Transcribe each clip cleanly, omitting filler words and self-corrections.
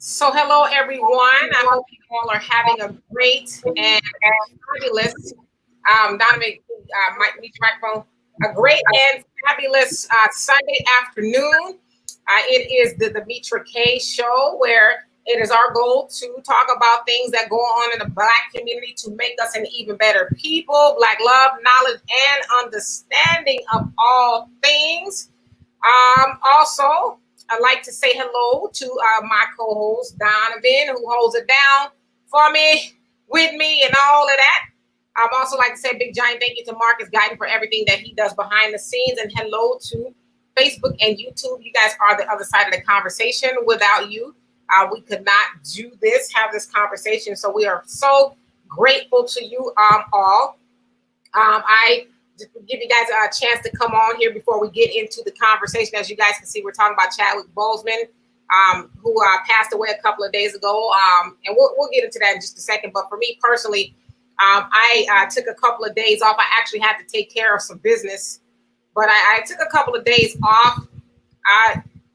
So, hello everyone. I hope you all are having a great and fabulous, Donovan, mic microphone, a great and fabulous Sunday afternoon. It is the Demetra K show where it is our goal to talk about things that go on in the Black community to make us an even better people, Black love, knowledge, and understanding of all things. Also, I'd like to say hello to my co-host Donovan, who holds it down for me, with me, and all of that. I'd also like to say a big giant thank you to Marcus Guyton for everything that he does behind the scenes, and hello to Facebook and YouTube. You guys are the other side of the conversation. Without you, we could not have this conversation. So we are so grateful to you all. I just give you guys a chance to come on here before we get into the conversation. As you guys can see, we're talking about Chadwick Boseman, who passed away a couple of days ago. And we'll get into that in just a second. But for me personally, I took a couple of days off. I actually had to take care of some business, but I took a couple of days off.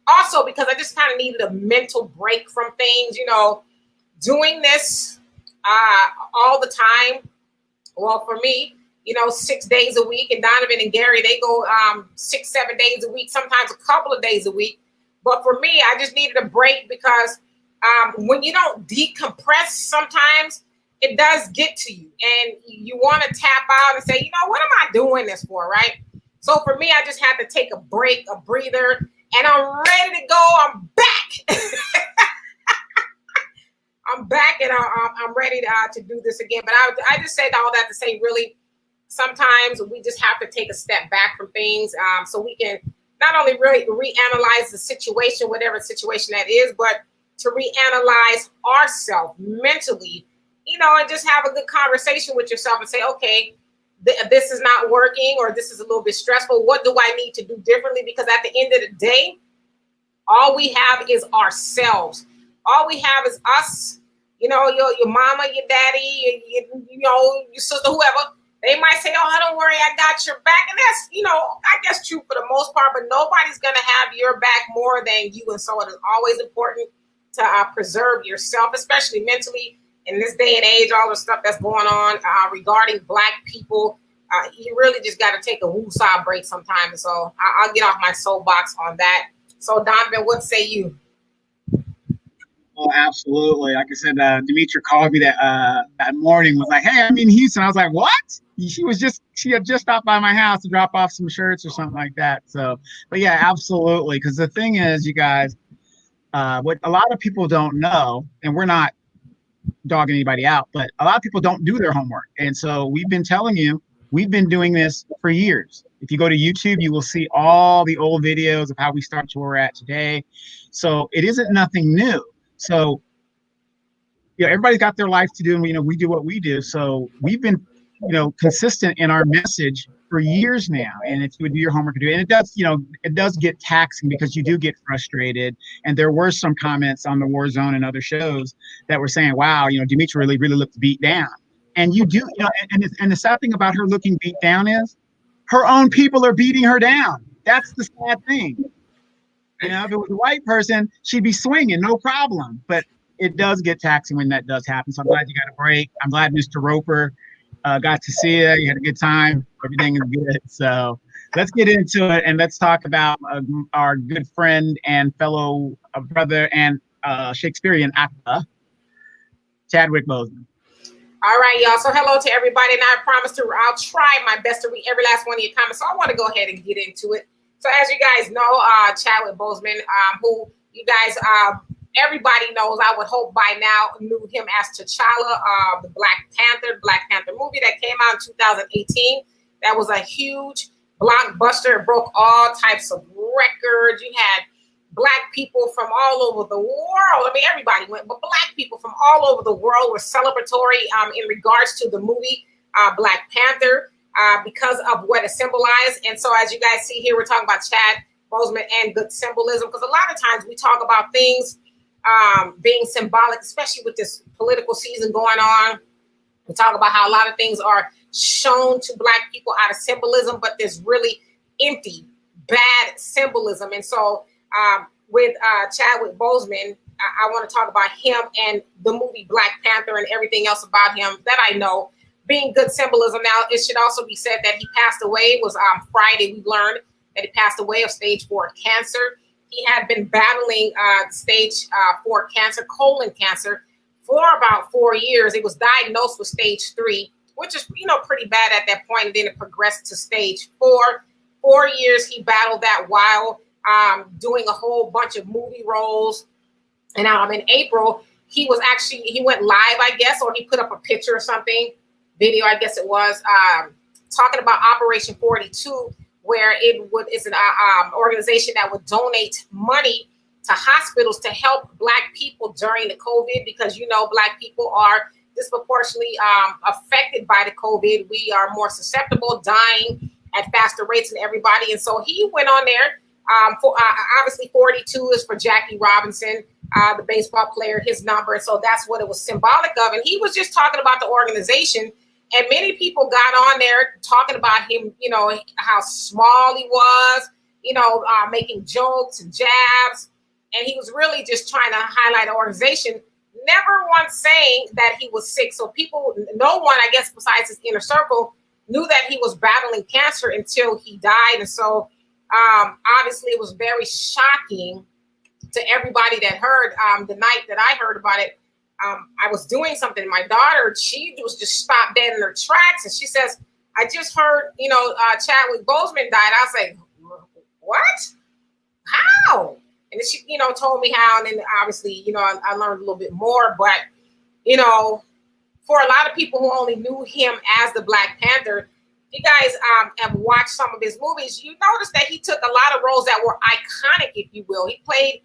Also because I just kind of needed a mental break from things, doing this all the time. Well, for me, 6 days a week, and Donovan and Gary, they go 6-7 days a week, sometimes a couple of days a week. But for me, I just needed a break because when you don't decompress, sometimes it does get to you and you want to tap out and say, what am I doing this for, right? So for me, I just had to take a break, a breather, and I'm ready to go. I'm back. I'm back, and I'm ready to do this again. But I just said all that to say, really, sometimes we just have to take a step back from things so we can not only really reanalyze the situation, whatever situation that is, but to reanalyze ourselves mentally, and just have a good conversation with yourself and say, okay, this is not working, or this is a little bit stressful. What do I need to do differently? Because at the end of the day, all we have is ourselves. All we have is us, your mama, your daddy, your sister, whoever. They might say, oh, don't worry, I got your back. And that's, I guess true for the most part, but nobody's going to have your back more than you. And so it is always important to preserve yourself, especially mentally in this day and age, all the stuff that's going on regarding Black people. You really just got to take a woosah break sometimes. So I'll get off my soapbox on that. So Donovan, what say you? Oh, absolutely. Like I said, Demetra called me that morning, was like, hey, I'm in Houston. I was like, what? She had just stopped by my house to drop off some shirts or something like that. So, but yeah, absolutely. Because the thing is, you guys, what a lot of people don't know, and we're not dogging anybody out, but a lot of people don't do their homework. And so we've been telling you, we've been doing this for years. If you go to YouTube, you will see all the old videos of how we started to where we're at today. So it isn't nothing new. So, everybody's got their life to do, and we do what we do. So we've been, consistent in our message for years now. And if you would do your homework, and it does get taxing because you do get frustrated. And there were some comments on the War Zone and other shows that were saying, wow, Demetra really looked beat down. And you do, and the sad thing about her looking beat down is her own people are beating her down. That's the sad thing. If it was a white person, she'd be swinging, no problem. But it does get taxing when that does happen. So I'm glad you got a break. I'm glad Mr. Roper got to see you. You had a good time. Everything is good. So let's get into it, and let's talk about our good friend and fellow brother and Shakespearean actor, Chadwick Boseman. All right, y'all. So hello to everybody, and I'll try my best to read every last one of your comments. So I want to go ahead and get into it. So as you guys know, Chadwick Boseman, who you guys, everybody knows, I would hope by now, knew him as T'Challa, the Black Panther movie that came out in 2018. That was a huge blockbuster. It broke all types of records. You had Black people from all over the world. I mean, everybody went, but Black people from all over the world were celebratory in regards to the movie Black Panther. Because of what it symbolized. And so as you guys see here, we're talking about Chad Boseman and the symbolism, because a lot of times we talk about things being symbolic, especially with this political season going on. We talk about how a lot of things are shown to Black people out of symbolism, but there's really empty, bad symbolism. And so with Chadwick Boseman, I want to talk about him and the movie Black Panther and everything else about him that I know being good symbolism. Now, it should also be said that he passed away. It was Friday. We learned that he passed away of stage 4 cancer. He had been battling stage 4 cancer, colon cancer, for about 4 years. It was diagnosed with stage 3, which is, pretty bad at that point. And then it progressed to stage 4. 4 years he battled that while doing a whole bunch of movie roles. And in April, he went live, I guess, or he put up a picture or something, video, I guess it was, talking about Operation 42, where it's an organization that would donate money to hospitals to help Black people during the COVID, because, Black people are disproportionately affected by the COVID. We are more susceptible, dying at faster rates than everybody. And so he went on there. Obviously, 42 is for Jackie Robinson, the baseball player, his number. And so that's what it was symbolic of. And he was just talking about the organization. And many people got on there talking about him, how small he was, making jokes and jabs. And he was really just trying to highlight the organization, never once saying that he was sick. So no one, I guess, besides his inner circle, knew that he was battling cancer until he died. And so obviously it was very shocking to everybody that heard. The night that I heard about it, I was doing something. My daughter, she was just stopped dead in her tracks. And she says, I just heard, Chadwick Boseman died. I was like, what? How? And then she, told me how. And then obviously, I learned a little bit more. But, for a lot of people who only knew him as the Black Panther, you guys have watched some of his movies, you notice that he took a lot of roles that were iconic, if you will. He played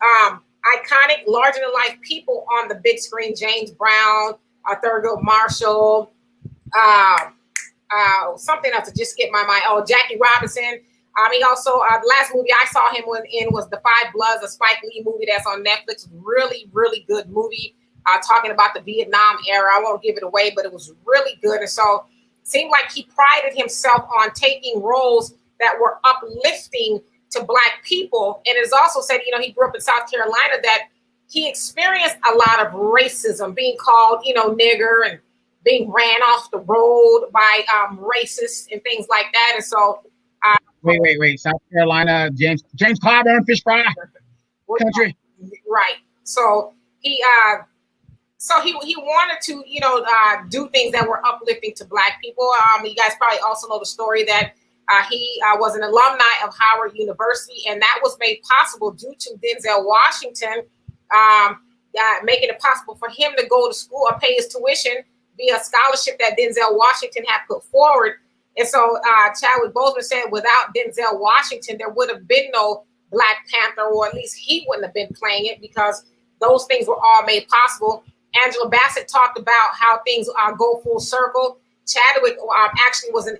iconic, larger-than-life people on the big screen. James Brown, Thurgood Marshall, something else to just skip my mind. Oh, Jackie Robinson. He also, the last movie I saw him in was The Five Bloods, a Spike Lee movie that's on Netflix. Really, really good movie, talking about the Vietnam era. I won't give it away, but it was really good. And so it seemed like he prided himself on taking roles that were uplifting to Black people. And it's also said, he grew up in South Carolina, that he experienced a lot of racism, being called, nigger, and being ran off the road by racists and things like that. And so wait, South Carolina, James Clyburn, fish fry country. Right. So he wanted to, do things that were uplifting to Black people. You guys probably also know the story that he was an alumni of Howard University, and that was made possible due to Denzel Washington making it possible for him to go to school or pay his tuition via scholarship that Denzel Washington had put forward. And so Chadwick Boseman said without Denzel Washington, there would have been no Black Panther, or at least he wouldn't have been playing it, because those things were all made possible. Angela Bassett talked about how things go full circle. Chadwick actually was her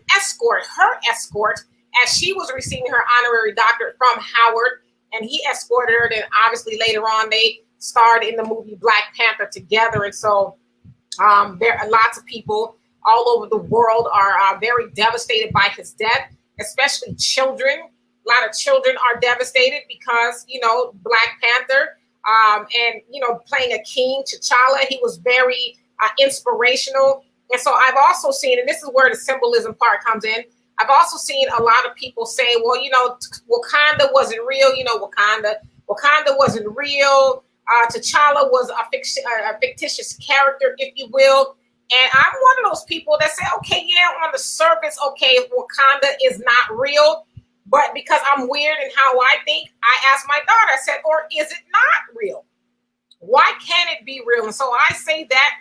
escort, as she was receiving her honorary doctorate from Howard, and he escorted her. Then obviously later on, they starred in the movie Black Panther together. And so there are lots of people all over the world are very devastated by his death, especially children. A lot of children are devastated because, Black Panther and, playing a king, T'Challa, he was very inspirational. And so I've also seen, and this is where the symbolism part comes in, I've also seen a lot of people say, well, Wakanda wasn't real. Wakanda wasn't real. T'Challa was a fictitious character, if you will. And I'm one of those people that say, okay, yeah, on the surface, okay, Wakanda is not real. But because I'm weird in how I think, I asked my daughter, I said, or is it not real? Why can't it be real? And so I say that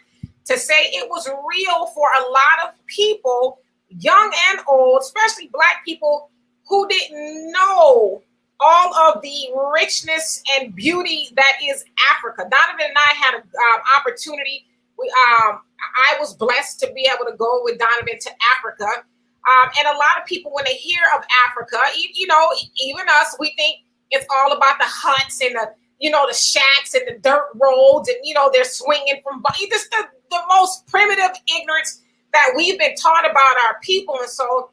to say it was real for a lot of people, young and old, especially Black people who didn't know all of the richness and beauty that is Africa. Donovan and I had an opportunity. I was blessed to be able to go with Donovan to Africa. And a lot of people, when they hear of Africa, even us, we think it's all about the huts and the shacks and the dirt roads, and they're swinging from just the most primitive ignorance that we've been taught about our people. And so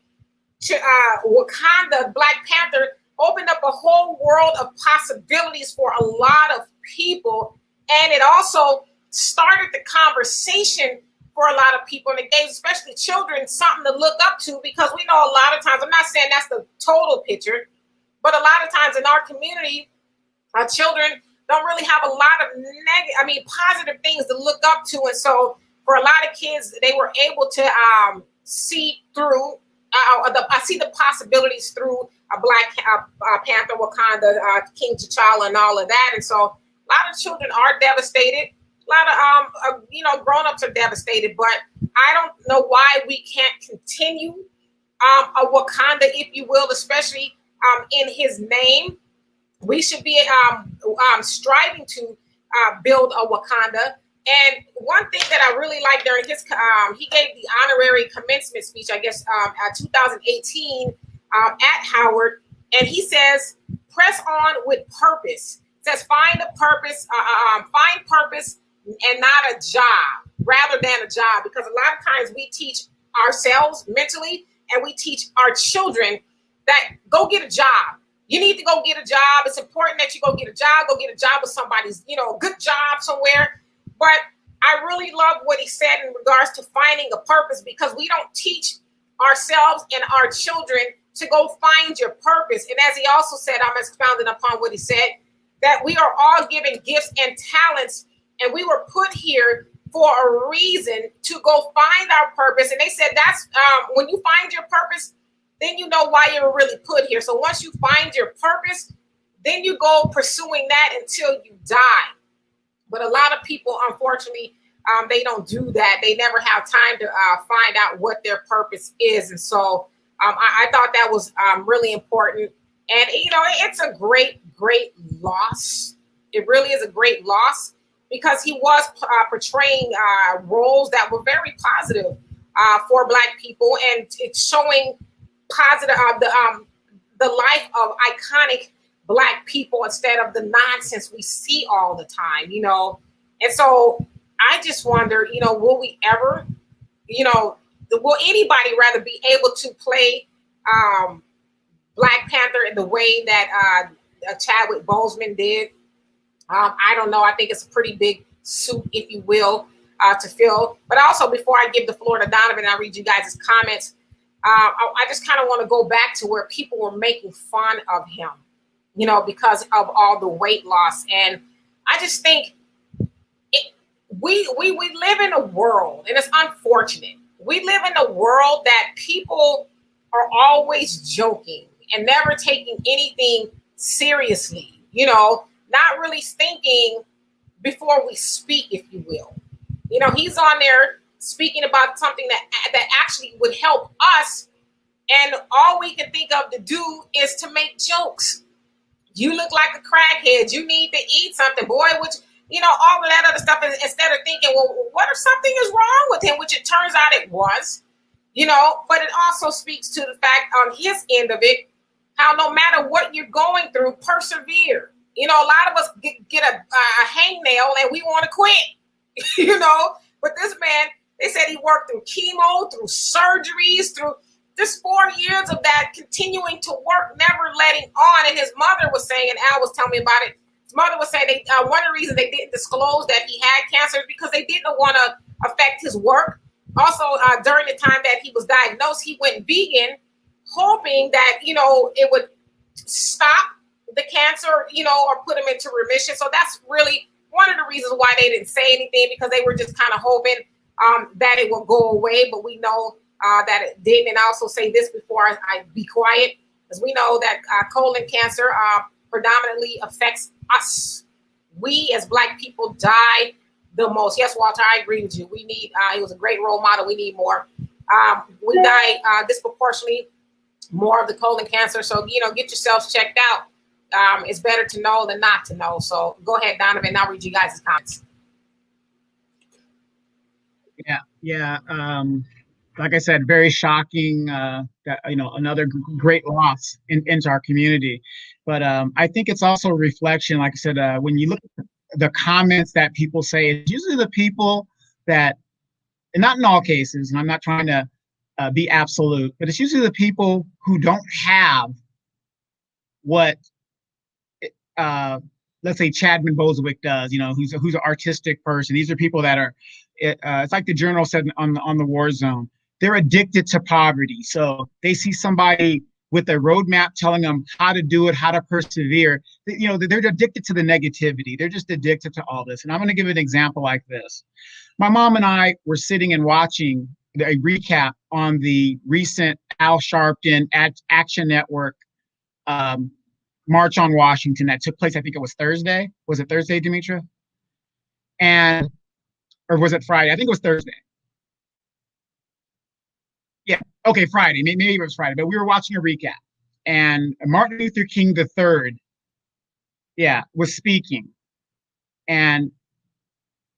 Wakanda, Black Panther, opened up a whole world of possibilities for a lot of people. And it also started the conversation for a lot of people, and it gave especially children something to look up to, because we know a lot of times, I'm not saying that's the total picture, but a lot of times in our community, our children don't really have a lot of positive things to look up to. And so for a lot of kids, they were able to see through, I see the possibilities through a Black Panther, Wakanda, King T'Challa, and all of that. And so a lot of children are devastated. A lot of grown-ups are devastated, but I don't know why we can't continue a Wakanda, if you will, especially in his name. We should be striving to build a Wakanda. And one thing that I really liked during his, he gave the honorary commencement speech, I guess, 2018 at Howard, and he says, "Press on with purpose." It says, "Find a purpose, find purpose, and not a job, rather than a job." Because a lot of times we teach ourselves mentally, and we teach our children that go get a job. You need to go get a job. It's important that you go get a job. Go get a job with somebody's, good job somewhere. But I really love what he said in regards to finding a purpose, because we don't teach ourselves and our children to go find your purpose. And as he also said, I'm expounding upon what he said, that we are all given gifts and talents, and we were put here for a reason to go find our purpose. And they said that's when you find your purpose, then you know why you were really put here. So once you find your purpose, then you go pursuing that until you die. But a lot of people, unfortunately, they don't do that. They never have time to find out what their purpose is. And so I thought that was really important. And, it's a great, great loss. It really is a great loss, because he was portraying roles that were very positive for Black people. And it's showing positive the life of iconic Black people instead of the nonsense we see all the time, And so I just wonder, will we ever, will anybody rather be able to play Black Panther in the way that Chadwick Boseman did? I don't know. I think it's a pretty big suit, if you will, to fill. But also, before I give the floor to Donovan and I read you guys' comments, I just kind of want to go back to where people were making fun of him, because of all the weight loss. And I just think we live in a world, and it's unfortunate. We live in a world that people are always joking and never taking anything seriously, not really thinking before we speak, if you will. He's on there speaking about something that actually would help us, and all we can think of to do is to make jokes. You look like a crackhead. You need to eat something, boy, which, all of that other stuff, instead of thinking, well, what if something is wrong with him, which it turns out it was, but it also speaks to the fact on his end of it, how no matter what you're going through, persevere. A lot of us get a hangnail and we want to quit, but this man, they said he worked through chemo, through surgeries, through just 4 years of that, continuing to work, never letting on. And his mother was saying, and Al was telling me about it, his mother was saying one of the reasons they didn't disclose that he had cancer is because they didn't want to affect his work. Also, during the time that he was diagnosed, he went vegan, hoping that, it would stop the cancer, or put him into remission. So that's really one of the reasons why they didn't say anything, because they were just kind of hoping that it will go away. But we know that it didn't. And I also say this before I be quiet, as we know that colon cancer predominantly affects us. We as Black people die the most. Yes, Walter, I agree with you. We need, he was a great role model. We need more. We die disproportionately more of the colon cancer. So, get yourselves checked out. It's better to know than not to know. So go ahead, Donovan. I'll read you guys' comments. Yeah. Like I said, very shocking. That another great loss into our community. But I think it's also a reflection. Like I said, when you look at the comments that people say, it's usually the people that, and not in all cases, and I'm not trying to be absolute, but it's usually the people who don't have what let's say Chadwick Boseman does, who's an artistic person. These are people that are, it's like the journal said on the war zone. They're addicted to poverty. So they see somebody with a roadmap telling them how to do it, how to persevere. They're addicted to the negativity. They're just addicted to all this. And I'm going to give an example like this. My mom and I were sitting and watching a recap on the recent Al Sharpton Action Network March on Washington that took place. I think it was Thursday. Was it Thursday, Demetra? Or was it Friday? I think it was Thursday. Yeah. Okay, Friday. Maybe it was Friday, but we were watching a recap, and Martin Luther King III, was speaking, and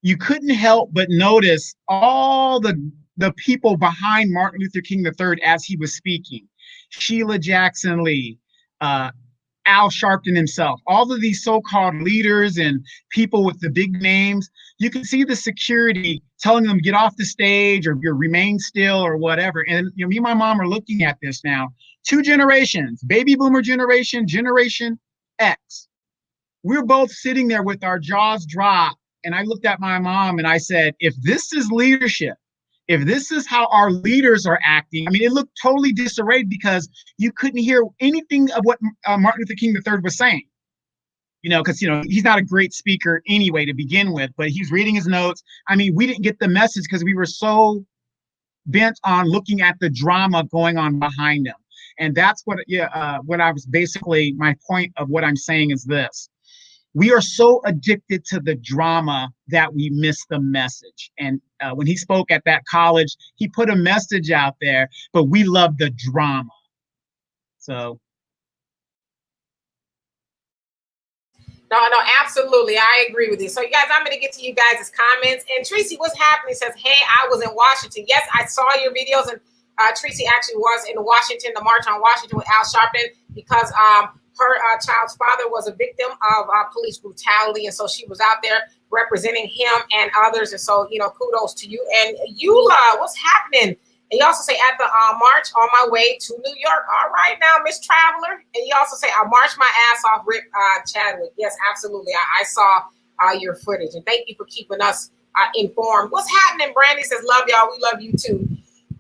you couldn't help but notice all the people behind Martin Luther King III as he was speaking. Sheila Jackson Lee, Al Sharpton himself, all of these so-called leaders and people with the big names. You can see the security telling them get off the stage or remain still or whatever. And me and my mom are looking at this now. 2 generations, baby boomer generation, Generation X. We're both sitting there with our jaws dropped. And I looked at my mom and I said, if this is leadership, if this is how our leaders are acting, I mean, it looked totally disarrayed because you couldn't hear anything of what Martin Luther King III was saying, because, he's not a great speaker anyway to begin with, but he's reading his notes. I mean, we didn't get the message because we were so bent on looking at the drama going on behind him. And that's what I was basically, my point of what I'm saying is this. We are so addicted to the drama that we miss the message. And when he spoke at that college, he put a message out there, but we love the drama. So. No, absolutely. I agree with you. So, you guys, I'm going to get to you guys' comments. And Tracy, what's happening? Says, hey, I was in Washington. Yes, I saw your videos. And Tracy actually was in Washington, the March on Washington with Al Sharpton, because her child's father was a victim of police brutality. And so she was out there representing him and others. And so, kudos to you. And Eula, what's happening? And you also say at the march on my way to New York. All right now, Miss Traveler. And you also say I marched my ass off, Rip Chadwick. Yes, absolutely. I saw your footage. And thank you for keeping us informed. What's happening? Brandy says, love y'all. We love you too.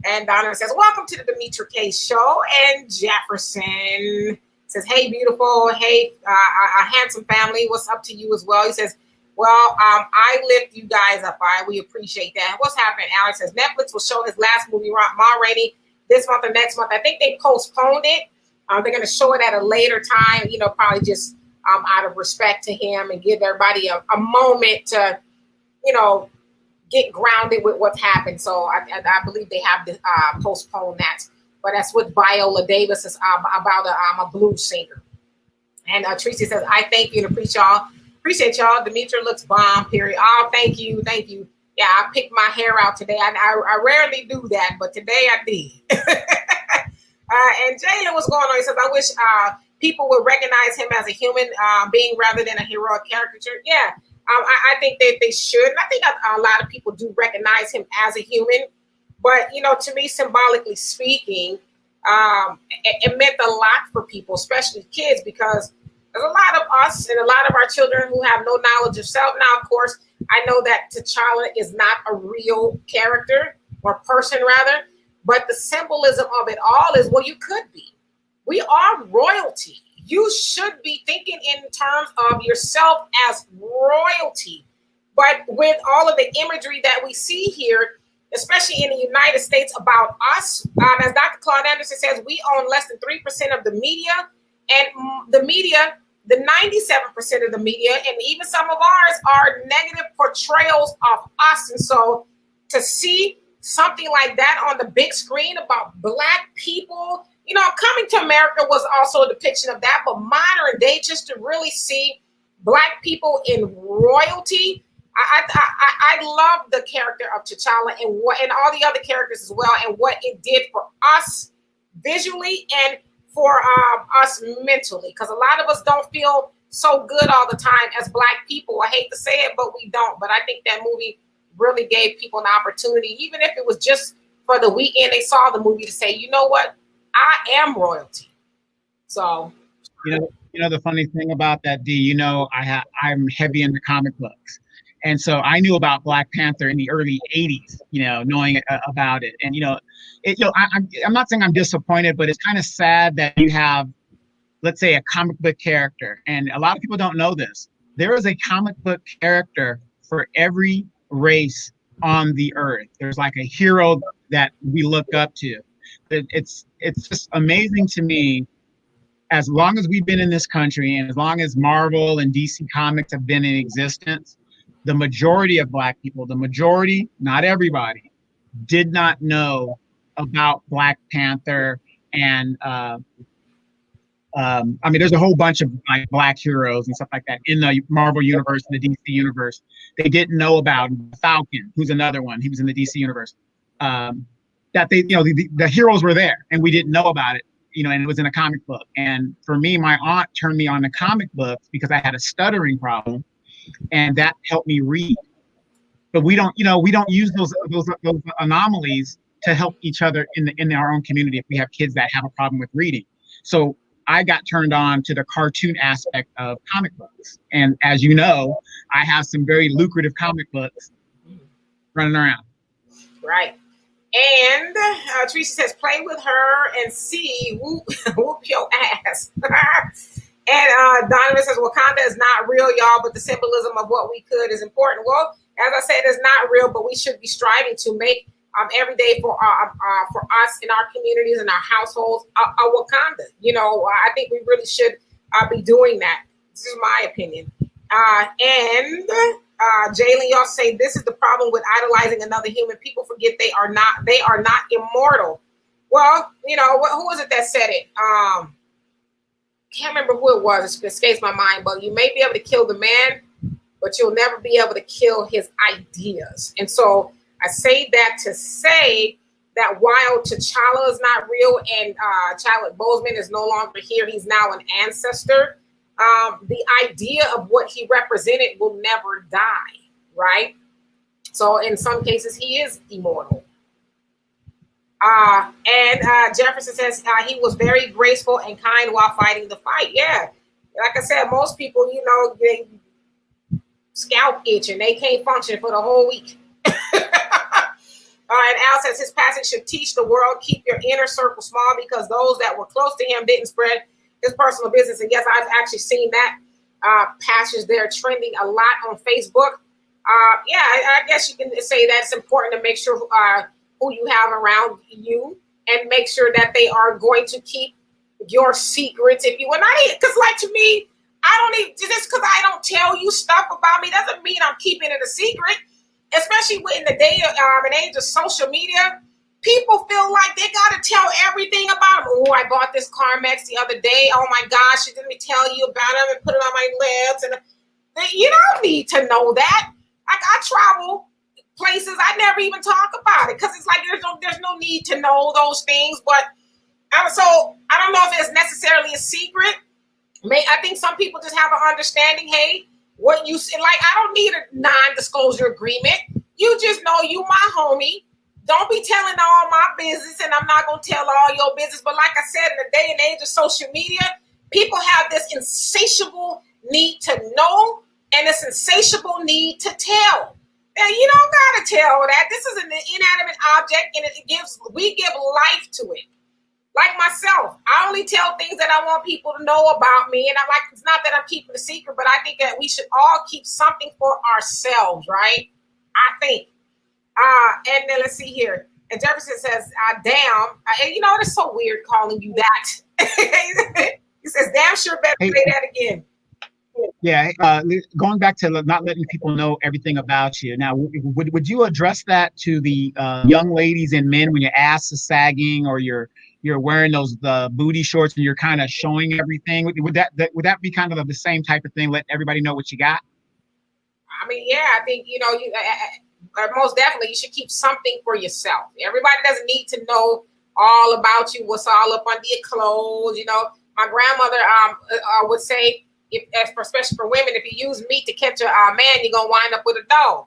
And Donna says, welcome to the Demetra K Show. And Jefferson says, hey, beautiful. Hey, a handsome family. What's up to you as well? He says, well, I lift you guys up. We appreciate that. What's happening? Alex says Netflix will show his last movie, Ma Rainey, this month or next month. I think they postponed it. They're going to show it at a later time, probably just out of respect to him and give everybody a moment to, get grounded with what's happened. So I believe they have to postpone that. But that's what Viola Davis is about a blues singer. And Tracy says, I thank you and appreciate y'all. Demetra looks bomb, period. Oh, thank you. Yeah, I picked my hair out today. I rarely do that, but today I did. And Jalen, what's going on? He says, I wish people would recognize him as a human being rather than a heroic caricature. Yeah, I think that they should. And I think a lot of people do recognize him as a human. But, to me, symbolically speaking, it meant a lot for people, especially kids, because there's a lot of us and a lot of our children who have no knowledge of self. Now, of course, I know that T'Challa is not a real character or person, rather, but the symbolism of it all is, well, you could be. We are royalty. You should be thinking in terms of yourself as royalty. But with all of the imagery that we see here, especially in the United States about us, as Dr. Claude Anderson says, we own less than 3% of the media. And the media, the 97% of the media, and even some of ours are negative portrayals of us. And so to see something like that on the big screen about Black people, Coming to America was also a depiction of that, but modern day, just to really see Black people in royalty. I love the character of T'Challa and all the other characters as well, and what it did for us visually and for us mentally, because a lot of us don't feel so good all the time as Black people. I hate to say it, but we don't. But I think that movie really gave people an opportunity, even if it was just for the weekend they saw the movie, to say, you know what, I am royalty. So You know the funny thing about that, D. I'm heavy into comic books, and so I knew about Black Panther in the early '80s. Knowing about it, and I'm not saying I'm disappointed, but it's kind of sad that you have, let's say, a comic book character, and a lot of people don't know this. There is a comic book character for every race on the earth. There's like a hero that we look up to. It's just amazing to me. As long as we've been in this country and as long as Marvel and DC Comics have been in existence, the majority of Black people, the majority, not everybody, did not know about Black Panther. And I mean, there's a whole bunch of like Black heroes and stuff like that in the Marvel universe and the DC universe. They didn't know about Falcon, who's another one. He was in the DC universe. That the heroes were there and we didn't know about it. And it was in a comic book. And for me, my aunt turned me on to comic books because I had a stuttering problem, and that helped me read. But we don't use those anomalies to help each other in our own community if we have kids that have a problem with reading. So I got turned on to the cartoon aspect of comic books. And as you know, I have some very lucrative comic books running around. Right. And Teresa says, play with her and see whoop your ass. And Donovan says, Wakanda is not real, y'all, but the symbolism of what we could is important. Well, as I said, it's not real, but we should be striving to make every day for us in our communities and our households a Wakanda. I think we really should be doing that. This is my opinion. And Jalen, y'all say this is the problem with idolizing another human. People forget they are not immortal. Well, who was it that said it? Can't remember who it was. It escapes my mind. But you may be able to kill the man, but you'll never be able to kill his ideas. And so I say that to say that while T'Challa is not real and Chadwick Boseman is no longer here, he's now an ancestor. The idea of what he represented will never die, right? So in some cases, he is immortal. And Jefferson says he was very graceful and kind while fighting the fight. Yeah, like I said, most people, they scalp itch and they can't function for the whole week. And Al says his passage should teach the world, keep your inner circle small because those that were close to him didn't spread his personal business. And yes, I've actually seen that passage there trending a lot on Facebook. I guess you can say that it's important to make sure who you have around you and make sure that they are going to keep your secrets. If you were not, because like to me, I don't need just because I don't tell you stuff about me doesn't mean I'm keeping it a secret. Especially in the day and age of social media, people feel like they got to tell everything about them. Oh, I bought this Carmex the other day. Oh my gosh, let me tell you about it and put it on my lips. And you don't need to know that. Like I travel places, I never even talk about it because it's like there's no need to know those things. But so I don't know if it's necessarily a secret. I think some people just have an understanding. Hey, what you say, like I don't need a non-disclosure agreement. You just know you my homie. Don't be telling all my business, and I'm not gonna tell all your business. But like I said, in the day and age of social media, people have this insatiable need to know and this insatiable need to tell. And you don't gotta tell that. This is an inanimate object, and we give life to it. Like myself, I only tell things that I want people to know about me. And it's not that I'm keeping a secret, but I think that we should all keep something for ourselves, right? I think. And then let's see here. And Jefferson says, damn. And it's so weird calling you that. He says, damn sure better say that again. Yeah, going back to not letting people know everything about you. Now, would you address that to the young ladies and men when your ass is sagging or you're wearing the booty shorts and you're kind of showing everything? Would that be kind of the same type of thing? Let everybody know what you got? I mean, yeah, I think, you most definitely you should keep something for yourself. Everybody doesn't need to know all about you, what's all up under your clothes. My grandmother would say, especially for women, if you use meat to catch a man, you're going to wind up with a dog.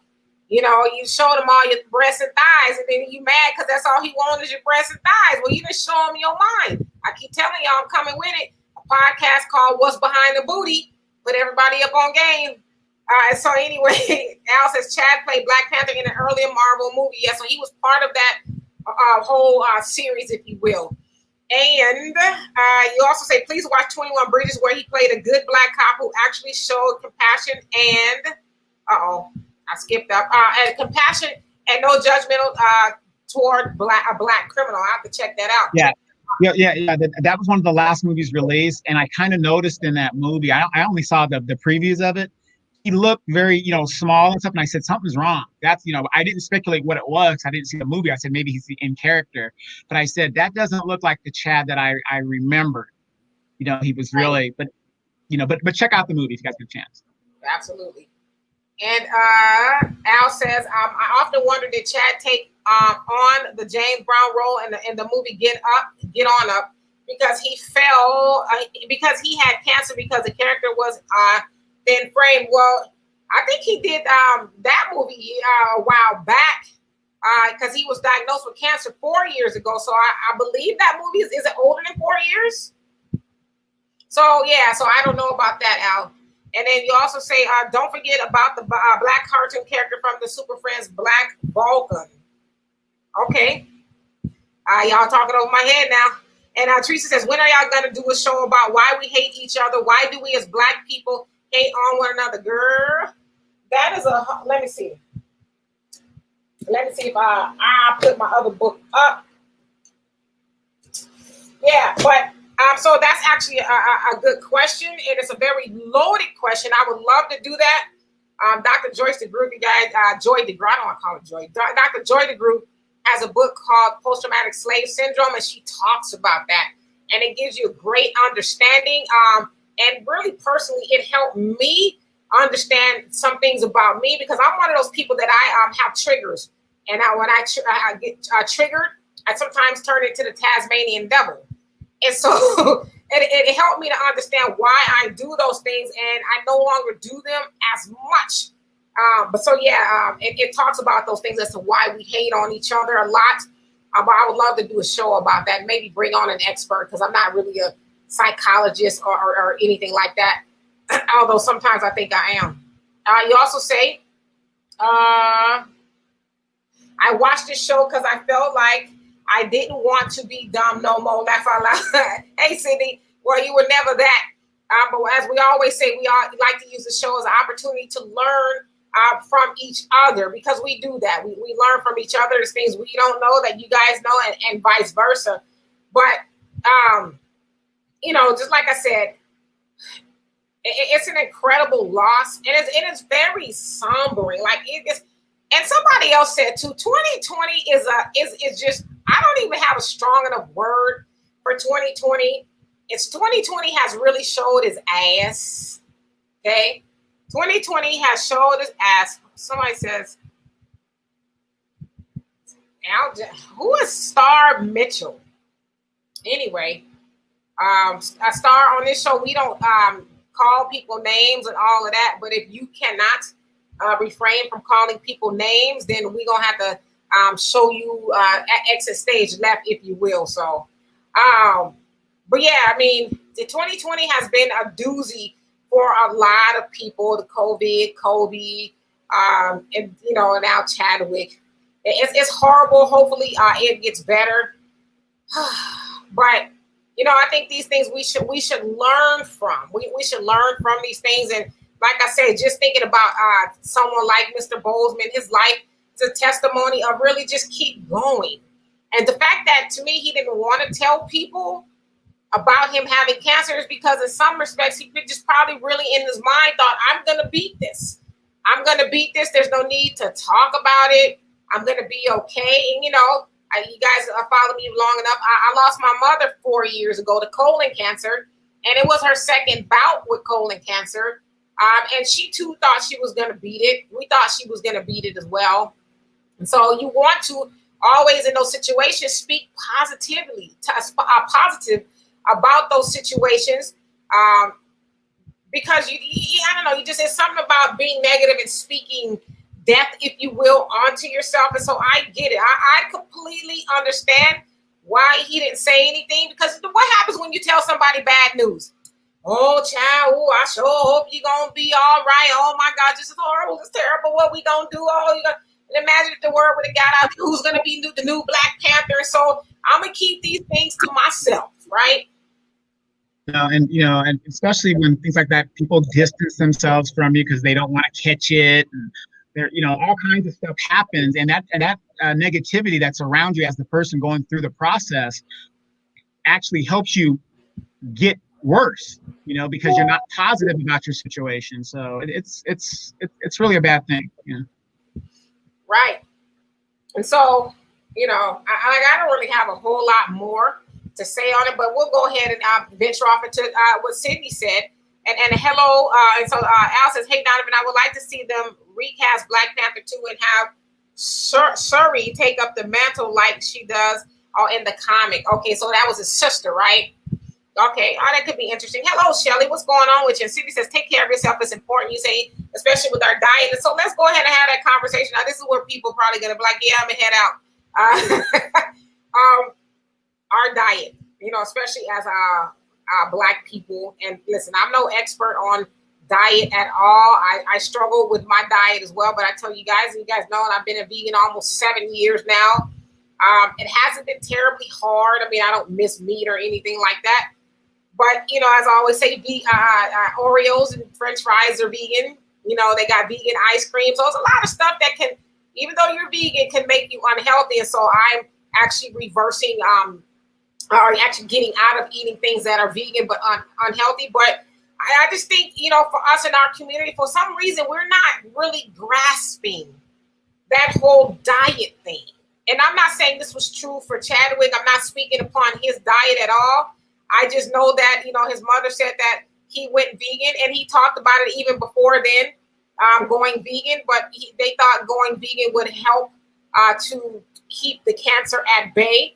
You show them all your breasts and thighs, and then you mad because that's all he wants is your breasts and thighs. Well, you didn't show him your mind. I keep telling y'all I'm coming with it. podcast called What's Behind the Booty. Put everybody up on game. So anyway, Al says Chad played Black Panther in an earlier Marvel movie. Yeah, so he was part of that whole series, if you will. And you also say, please watch 21 Bridges, where he played a good black cop who actually showed compassion and, I skipped up, and compassion and no judgmental toward a black criminal. I have to check that out. Yeah. That was one of the last movies released, and I kind of noticed in that movie. I only saw the previews of it. He looked very, small and stuff, and I said something's wrong. That's, I didn't speculate what it was. I didn't see the movie. I said maybe he's in character, but I said that doesn't look like the Chad that I remembered. He was really, but check out the movie if you guys get a chance. Absolutely. And Al says, I often wonder, did Chad take on the James Brown role in the movie Get On Up, because he fell because he had cancer, because the character was then framed. Well, I think he did that movie a while back because he was diagnosed with cancer 4 years ago. So I believe that movie is it older than 4 years? So yeah, so I don't know about that, Al. And then you also say, don't forget about the black cartoon character from the Super Friends, Black Vulcan. Okay. Y'all talking over my head now. And Teresa says, when are y'all going to do a show about why we hate each other? Why do we as black people hate on one another? Girl, that is let me see. Let me see if I put my other book up. Yeah, but so that's actually a good question, and it's a very loaded question. I would love to do that. Dr. Joyce DeGroot, you guys, Joy DeGroot, I don't want to call it Joy. Dr. Joy DeGroot has a book called Post-Traumatic Slave Syndrome, and she talks about that. And it gives you a great understanding. And really personally, it helped me understand some things about me, because I'm one of those people that I have triggers. And when I get triggered, I sometimes turn into the Tasmanian devil. And so it helped me to understand why I do those things, and I no longer do them as much. It talks about those things as to why we hate on each other a lot. But I would love to do a show about that. Maybe bring on an expert, because I'm not really a psychologist or anything like that. Although sometimes I think I am. You also say, I watched this show because I felt like I didn't want to be dumb no more. Laugh out loud. Hey, Cindy. Well, you were never that. But as we always say, we all like to use the show as an opportunity to learn from each other, because we do that. We learn from each other. There's things we don't know that you guys know, and vice versa. But, just like I said, it's an incredible loss. And it is very sombering. Like it is. And somebody else said too, 2020 is just, I don't even have a strong enough word for 2020. It's 2020 has really showed its ass. Okay. 2020 has showed its ass. Somebody says, who is Star Mitchell? Anyway, a star on this show, we don't call people names and all of that. But if you cannot refrain from calling people names, then we're gonna have to show you exit stage left, if you will. So but yeah, I mean, the 2020 has been a doozy for a lot of people. The Kobe, and now Chadwick. It's horrible. Hopefully it gets better. But I think these things we should learn from. We should learn from these things. And like I said, just thinking about someone like Mr. Boseman, his life is a testimony of really just keep going. And the fact that, to me, he didn't want to tell people about him having cancer is because in some respects, he just probably really in his mind thought, I'm going to beat this. I'm going to beat this. There's no need to talk about it. I'm going to be okay. And, you guys follow me long enough. I lost my mother 4 years ago to colon cancer, and it was her second bout with colon cancer. And she too thought she was going to beat it. We thought she was going to beat it as well. And so you want to always in those situations speak positively, positive about those situations. Because I don't know, you just said something about being negative and speaking death, if you will, onto yourself. And so I get it. I completely understand why he didn't say anything. Because what happens when you tell somebody bad news? Oh, child, ooh, I sure hope you're going to be all right. Oh, my God, this is horrible. It's terrible. What we going to do? Oh, you gonna... And imagine if the word would have got out who's going to be the new Black Panther. So I'm going to keep these things to myself, right? And especially when things like that, people distance themselves from you because they don't want to catch it, and there, all kinds of stuff happens, and that negativity that's around you as the person going through the process actually helps you get worse, because you're not positive about your situation. So it's really a bad thing. Right. And so, I don't really have a whole lot more to say on it, but we'll go ahead and venture off into what Sydney said. And hello, and so Al says, hey, Donovan, I would like to see them recast Black Panther 2 and have Shuri take up the mantle like she does in the comic. Okay, so that was his sister, right? Okay, that could be interesting. Hello, Shelly. What's going on with you? And Cindy says, take care of yourself. It's important. You say, especially with our diet. And so let's go ahead and have that conversation. Now, this is where people probably going to be like, yeah, I'm going to head out. Our diet, especially as Black people. And listen, I'm no expert on diet at all. I struggle with my diet as well. But I tell you guys, and you guys know, and I've been a vegan almost 7 years now. It hasn't been terribly hard. I mean, I don't miss meat or anything like that. But, as I always say, Oreos and French fries are vegan. They got vegan ice cream. So there's a lot of stuff that can, even though you're vegan, can make you unhealthy. And so I'm actually reversing, or actually getting out of eating things that are vegan but unhealthy. But I just think, for us in our community, for some reason, we're not really grasping that whole diet thing. And I'm not saying this was true for Chadwick. I'm not speaking upon his diet at all. I just know that, his mother said that he went vegan, and he talked about it even before then, going vegan. But they thought going vegan would help to keep the cancer at bay.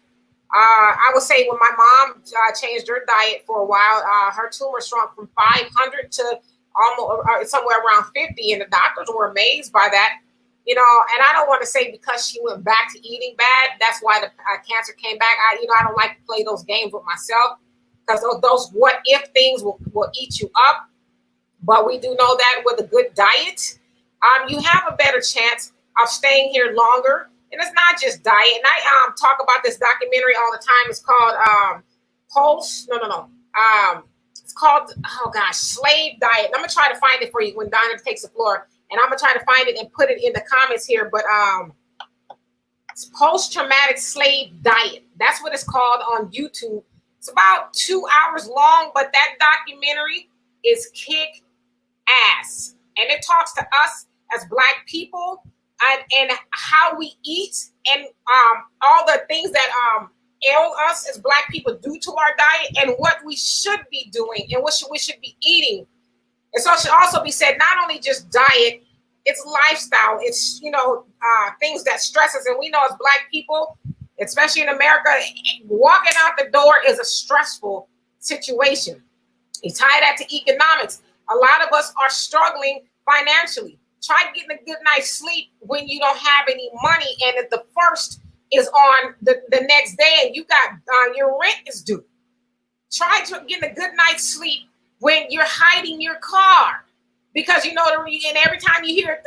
I would say when my mom changed her diet for a while, her tumor shrunk from 500 to almost somewhere around 50. And the doctors were amazed by that. And I don't want to say because she went back to eating bad, that's why the cancer came back. I don't like to play those games with myself, because those what if things will eat you up. But we do know that with a good diet, you have a better chance of staying here longer. And it's not just diet. And I talk about this documentary all the time. It's called Pulse. No. It's called, Slave Diet. I'm going to try to find it for you when Donna takes the floor. And I'm going to try to find it and put it in the comments here. But it's Post-Traumatic Slave Diet. That's what it's called on YouTube. It's about 2 hours long, but that documentary is kick ass. And it talks to us as Black people and how we eat and all the things that ail us as Black people due to our diet, and what we should be doing and what we should be eating. And so it should also be said, not only just diet, it's lifestyle. It's, things that stress us. And we know as Black people, especially in America, walking out the door is a stressful situation. You tie that to economics. A lot of us are struggling financially. Try getting a good night's sleep when you don't have any money, and if the first is on the next day and you got your rent is due. Try to get a good night's sleep when you're hiding your car, because and every time you hear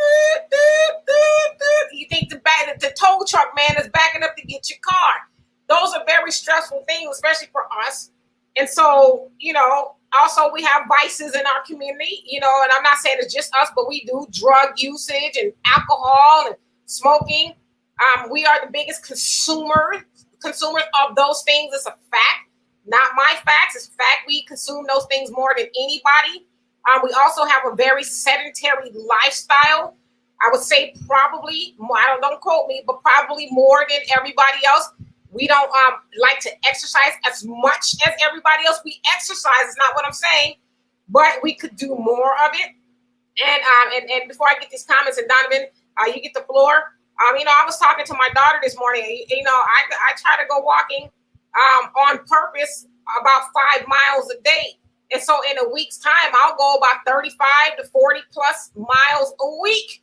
you think the tow truck man is backing up to get your car. Those are very stressful things, especially for us. And so, also we have vices in our community, and I'm not saying it's just us, but we do drug usage and alcohol and smoking. We are the biggest consumers of those things. It's a fact, not my facts. It's a fact. We consume those things more than anybody. We also have a very sedentary lifestyle. I would say probably, don't quote me, but probably more than everybody else. We don't like to exercise as much as everybody else. We exercise, is not what I'm saying, but we could do more of it. And before I get these comments, and Donovan, you get the floor. I was talking to my daughter this morning. I try to go walking on purpose about 5 miles a day. And so in a week's time, I'll go about 35 to 40 plus miles a week.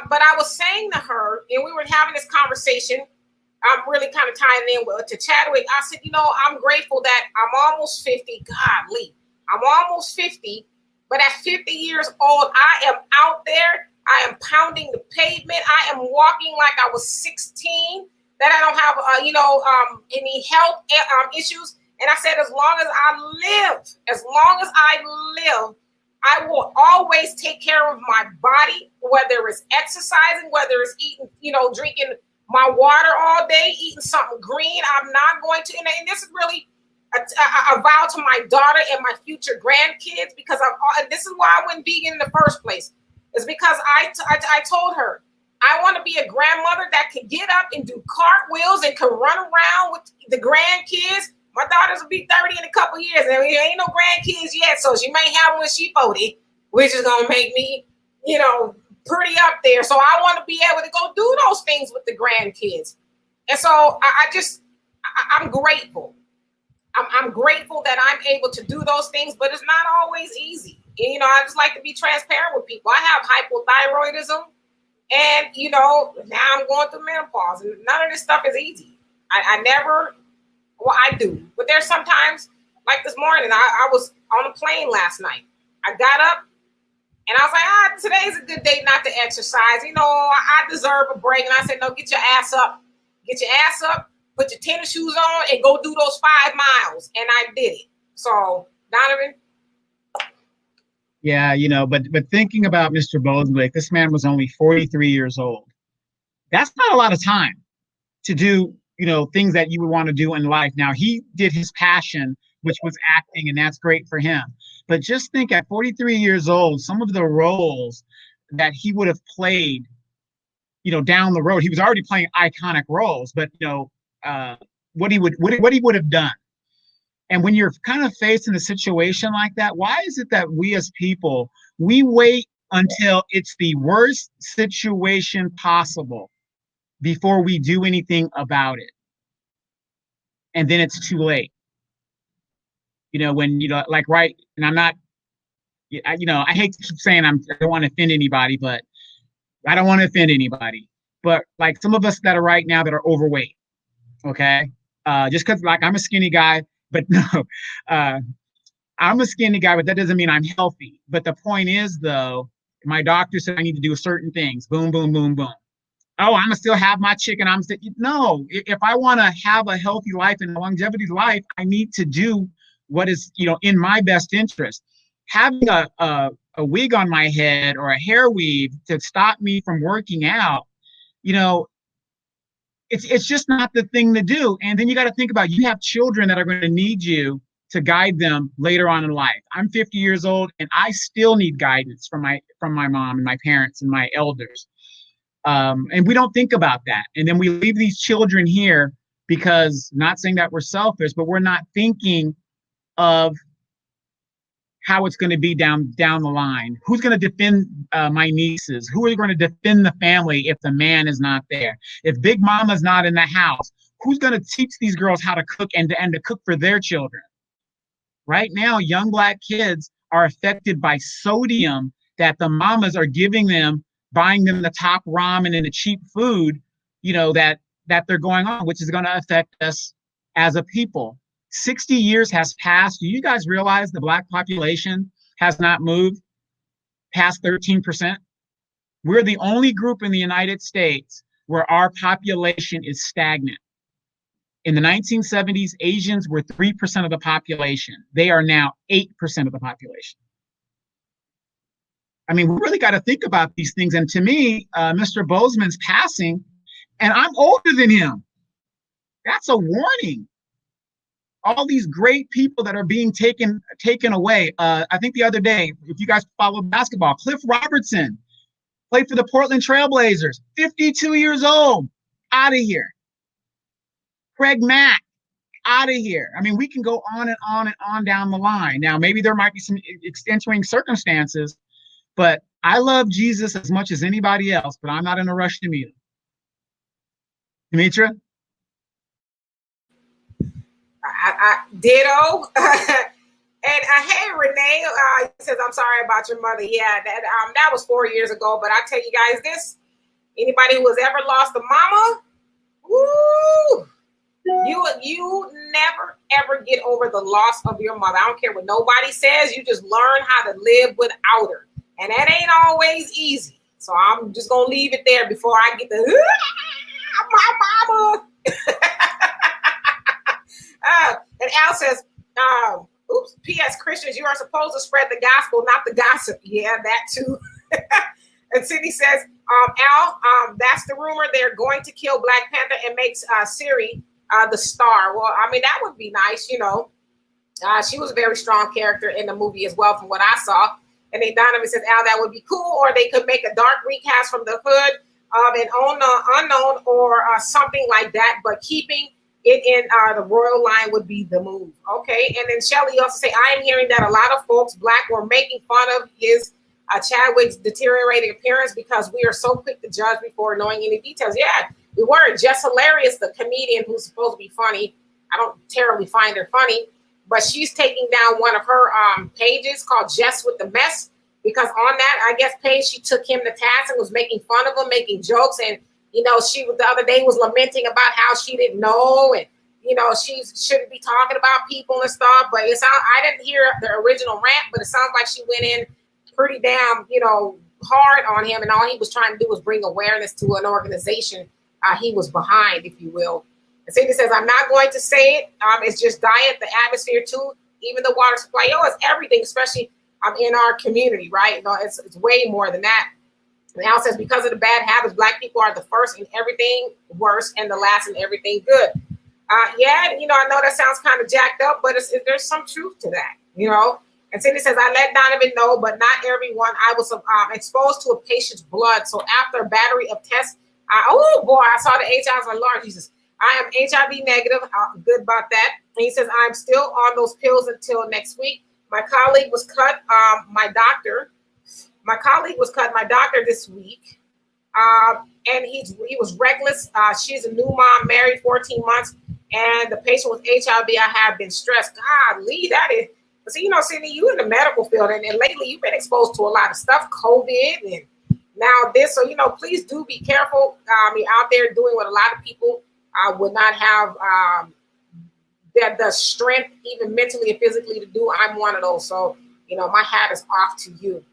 But I was saying to her, and we were having this conversation, I'm really kind of tying in to Chadwick. I said, I'm grateful that I'm almost 50. Godly, I'm almost 50, but at 50 years old, I am out there. I am pounding the pavement. I am walking like I was 16. That I don't have, any health issues. And I said, as long as I live, I will always take care of my body, whether it's exercising, whether it's eating, drinking my water all day, eating something green. I'm not going to, and this is really a vow to my daughter and my future grandkids, because this is why I went vegan in the first place. Is because I told her, I want to be a grandmother that can get up and do cartwheels and can run around with the grandkids. My daughters will be 30 in a couple of years, and there ain't no grandkids yet, so she may have one when she 40, which is gonna make me, pretty up there. So I want to be able to go do those things with the grandkids. And so I'm grateful. I'm grateful that I'm able to do those things, but it's not always easy. And, I just like to be transparent with people. I have hypothyroidism, and, now I'm going through menopause, and none of this stuff is easy. I do. But there's sometimes, like this morning, I was on a plane last night. I got up, and I was like, today's a good day not to exercise. I deserve a break. And I said, no, get your ass up. Get your ass up, put your tennis shoes on, and go do those 5 miles. And I did it. So, Donovan? Yeah, but thinking about Mr. Boseman, this man was only 43 years old. That's not a lot of time to do, things that you would want to do in life. Now, he did his passion, which was acting, and that's great for him. But just think, at 43 years old, some of the roles that he would have played, down the road, he was already playing iconic roles, but, what he would have done. And when you're kind of faced in a situation like that, why is it that we as people, we wait until it's the worst situation possible before we do anything about it? And then it's too late. When, right, and I'm not, I hate to keep saying I don't want to offend anybody, but I don't want to offend anybody. But like some of us that are right now that are overweight, okay? Just because I'm a skinny guy, but no, I'm a skinny guy, but that doesn't mean I'm healthy. But the point is, though, my doctor said I need to do certain things. Boom, boom, boom, boom. Oh, I'm gonna still have my chicken. No. If I want to have a healthy life and a longevity life, I need to do what is, in my best interest. Having a wig on my head or a hair weave to stop me from working out, it's just not the thing to do. And then you got to think about, you have children that are going to need you to guide them later on in life. I'm 50 years old, and I still need guidance from my mom and my parents and my elders. And we don't think about that. And then we leave these children here because, not saying that we're selfish, but we're not thinking of how it's going to be down the line. Who's going to defend my nieces? Who are going to defend the family if the man is not there? If Big Mama's not in the house, who's going to teach these girls how to cook and to cook for their children? Right now, young Black kids are affected by sodium that the mamas are giving them, buying them the top ramen and the cheap food, that they're going on, which is going to affect us as a people. 60 years has passed. Do you guys realize the Black population has not moved past 13%? We're the only group in the United States where our population is stagnant. In the 1970s, Asians were 3% of the population. They are now 8% of the population. I mean, we really got to think about these things. And to me, Mr. Boseman's passing, and I'm older than him. That's a warning. All these great people that are being taken away. I think the other day, if you guys follow basketball, Cliff Robertson played for the Portland Trailblazers, 52 years old, out of here. Craig Mack, out of here. I mean, we can go on and on and on down the line. Now, maybe there might be some extenuating circumstances, but I love Jesus as much as anybody else, but I'm not in a rush to meet him. Demetra? I ditto. And hey, Renee says, I'm sorry about your mother. Yeah, that was 4 years ago. But I tell you guys this, anybody who has ever lost a mama, Woo! You never ever get over the loss of your mother. I don't care what nobody says. You just learn how to live without her, and that ain't always easy. So I'm just gonna leave it there before I get the my mama. And Al says, oops, P.S. Christians, you are supposed to spread the gospel, not the gossip. Yeah, that too. And Sydney says, Al, that's the rumor. They're going to kill Black Panther and make Siri the star. Well, I mean, that would be nice, you know. She was a very strong character in the movie as well, from what I saw. And then Donovan says, Al, that would be cool. Or they could make a dark recast from the hood of an unknown or something like that. But keeping it in the royal line would be the move. Okay. And then Shelley also say, I am hearing that a lot of folks, Black, were making fun of his Chadwick's deteriorating appearance because we are so quick to judge before knowing any details. Yeah, we were. Jess Hilarious, the comedian who's supposed to be funny. I don't terribly find her funny, but she's taking down one of her pages called Jess with the Mess, because on that, I guess, page, she took him to task and was making fun of him, making jokes. And, you know, she the other day was lamenting about how she didn't know, and, you know, she shouldn't be talking about people and stuff. But I didn't hear the original rant, but it sounds like she went in pretty damn, you know, hard on him, and all he was trying to do was bring awareness to an organization he was behind, if you will. And Cindy says, I'm not going to say it. It's just diet, the atmosphere too, even the water supply. Yo, it's everything, especially in our community, right? You know, it's way more than that. And Al says, because of the bad habits, Black people are the first in everything worse and the last in everything good. Yeah, you know, I know that sounds kind of jacked up, but there's some truth to that, you know. And Cindy says, I let Donovan know, but not everyone. I was exposed to a patient's blood. So after a battery of tests, oh boy, I saw the HIV. I was like, Lord Jesus, I am HIV negative. Good about that. And he says, I'm still on those pills until next week. My colleague was cut. My colleague was cut. My doctor this week. And he was reckless. She's a new mom, married 14 months. And the patient with HIV, I have been stressed. Golly, that is. But see, you know, Sydney, you in the medical field, and lately you've been exposed to a lot of stuff, COVID, and now this. So, you know, please do be careful. You're out there doing what a lot of people would not have the strength, even mentally and physically, to do. I'm one of those. So, you know, my hat is off to you.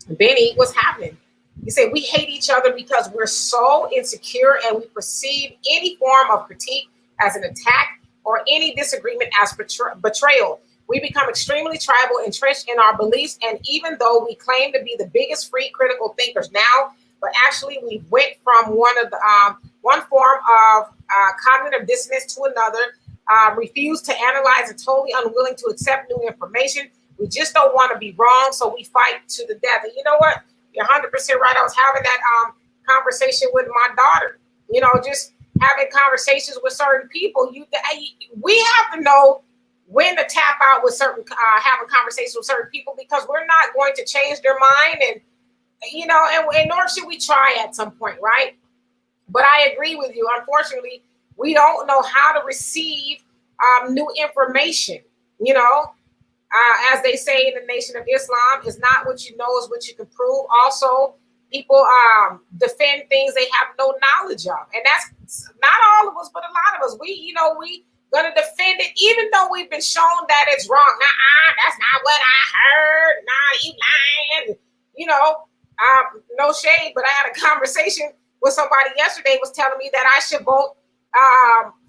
Benny, what's happening? You say we hate each other because we're so insecure, and we perceive any form of critique as an attack or any disagreement as betrayal. We become extremely tribal, entrenched in our beliefs, and even though we claim to be the biggest free critical thinkers now, but actually we went from one form of cognitive dissonance to another, refuse to analyze, and totally unwilling to accept new information. We just don't want to be wrong, so we fight to the death. And you know what? You're 100% right. I was having that conversation with my daughter. You know, just having conversations with certain people. We have to know when to tap out with certain, having conversations with certain people, because we're not going to change their mind. And, you know, and nor should we try at some point, right? But I agree with you. Unfortunately, we don't know how to receive new information, you know. As they say in the Nation of Islam, it's not what you know, is what you can prove. Also, people defend things they have no knowledge of. And that's not all of us, but a lot of us. We gonna defend it, even though we've been shown that it's wrong. That's not what I heard. Nah, you lying. You know, no shade, but I had a conversation with somebody yesterday, was telling me that I should vote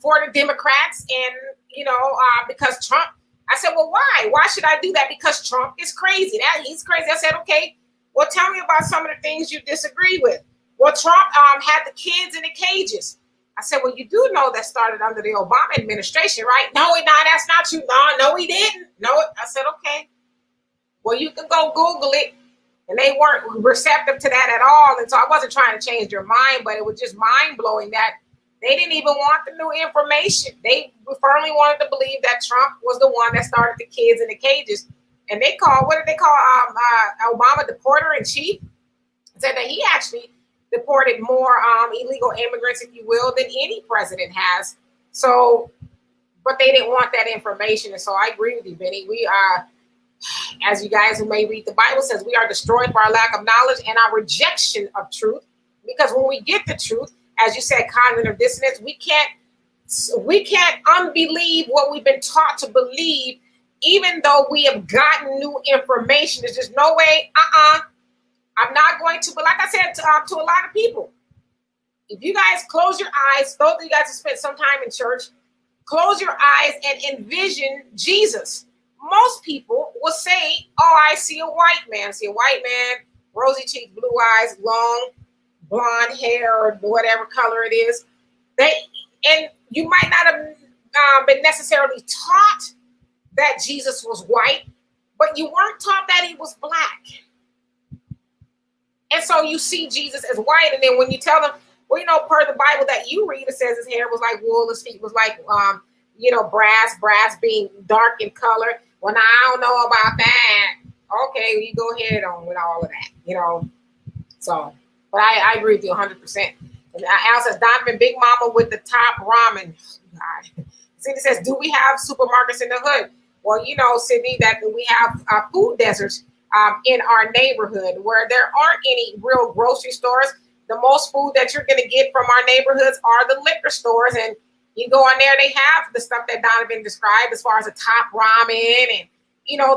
for the Democrats, and you know, because Trump. I said, well, why? Why should I do that? Because Trump is crazy. He's crazy. I said, okay, well, tell me about some of the things you disagree with. Well, Trump had the kids in the cages. I said, well, you do know that started under the Obama administration, right? No, that's not true. No, he didn't. No, I said, okay. Well, you can go Google it. And they weren't receptive to that at all. And so I wasn't trying to change their mind, but it was just mind-blowing that they didn't even want the new information. They firmly wanted to believe that Trump was the one that started the kids in the cages. And what did they call Obama deporter in chief? Said that he actually deported more illegal immigrants, if you will, than any president has. So, but they didn't want that information. And so I agree with you, Benny. We are, as you guys who may read, the Bible says we are destroyed for our lack of knowledge and our rejection of truth. Because when we get the truth, as you said, cognitive dissonance. We can't unbelieve what we've been taught to believe, even though we have gotten new information. There's just no way. I'm not going to. But like I said to a lot of people, if you guys close your eyes, those of you guys have spent some time in church, close your eyes and envision Jesus. Most people will say, "Oh, I see a white man. I see a white man, rosy cheeks, blue eyes, long blonde hair, or whatever color it is." And you might not have been necessarily taught that Jesus was white, but you weren't taught that he was black. And so you see Jesus as white, and then when you tell them, well, per the Bible that you read, it says his hair was like wool, his feet was like, brass being dark in color. Well, now I don't know about that. Okay, you go ahead on with all of that, So, but I agree with you 100%. And Al says, Donovan, Big Mama with the top ramen. God. Sydney says, do we have supermarkets in the hood? Well, Sydney, that we have food deserts in our neighborhood where there aren't any real grocery stores. The most food that you're going to get from our neighborhoods are the liquor stores. And you go in there, they have the stuff that Donovan described as far as the top ramen and,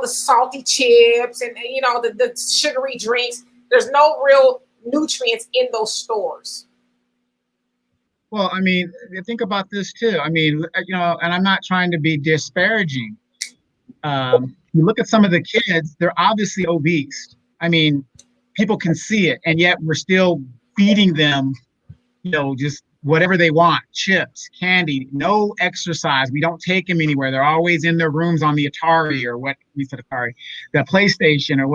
the salty chips and, the sugary drinks. There's no real nutrients in those stores. Well, I mean, think about this too. I mean, and I'm not trying to be disparaging. You look at some of the kids, they're obviously obese. I mean, people can see it, and yet we're still feeding them, just whatever they want, chips, candy, no exercise. We don't take them anywhere. They're always in their rooms on the Atari or the PlayStation or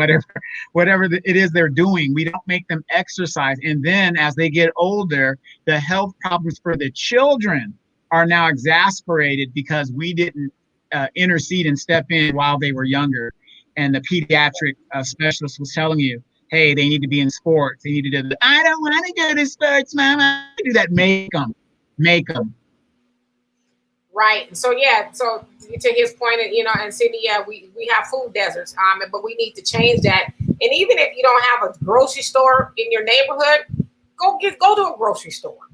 whatever it is they're doing. We don't make them exercise. And then as they get older, the health problems for the children are now exasperated because we didn't intercede and step in while they were younger. And the pediatric specialist was telling you, hey, they need to be in sports. They need to do that. I don't want to go to sports, Mama. Do that. Make them. Right. So, so to his point, and Sydney, we have food deserts, but we need to change that. And even if you don't have a grocery store in your neighborhood, go to a grocery store.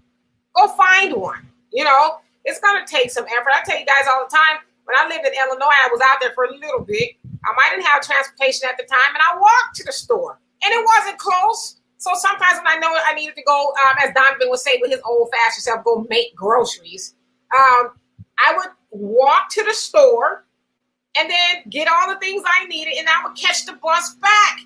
Go find one. It's going to take some effort. I tell you guys all the time, when I lived in Illinois, I was out there for a little bit. I didn't have transportation at the time, and I walked to the store. And it wasn't close. So sometimes when I know I needed to go, as Donovan would say with his old-fashioned self, go make groceries, I would walk to the store and then get all the things I needed, and I would catch the bus back.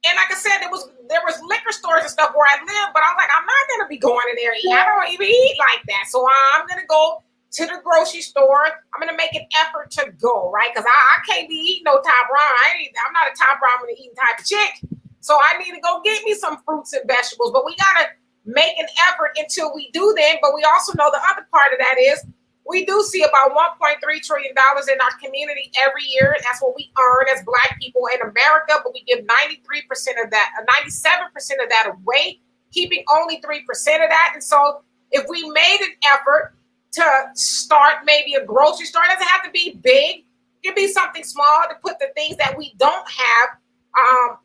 And like I said, there was liquor stores and stuff where I lived, but I was like, I'm not going to be going in there and eat. I don't even eat like that. So I'm going to go to the grocery store. I'm going to make an effort to go, right? Because I can't be eating no top ramen. I'm not a top ramen eating type of chick. So I need to go get me some fruits and vegetables, but we got to make an effort until we do then. But we also know the other part of that is we do see about $1.3 trillion in our community every year. That's what we earn as Black people in America, but we give 93% of that, 97% of that away, keeping only 3% of that. And so if we made an effort to start maybe a grocery store, it doesn't have to be big. It could be something small to put the things that we don't have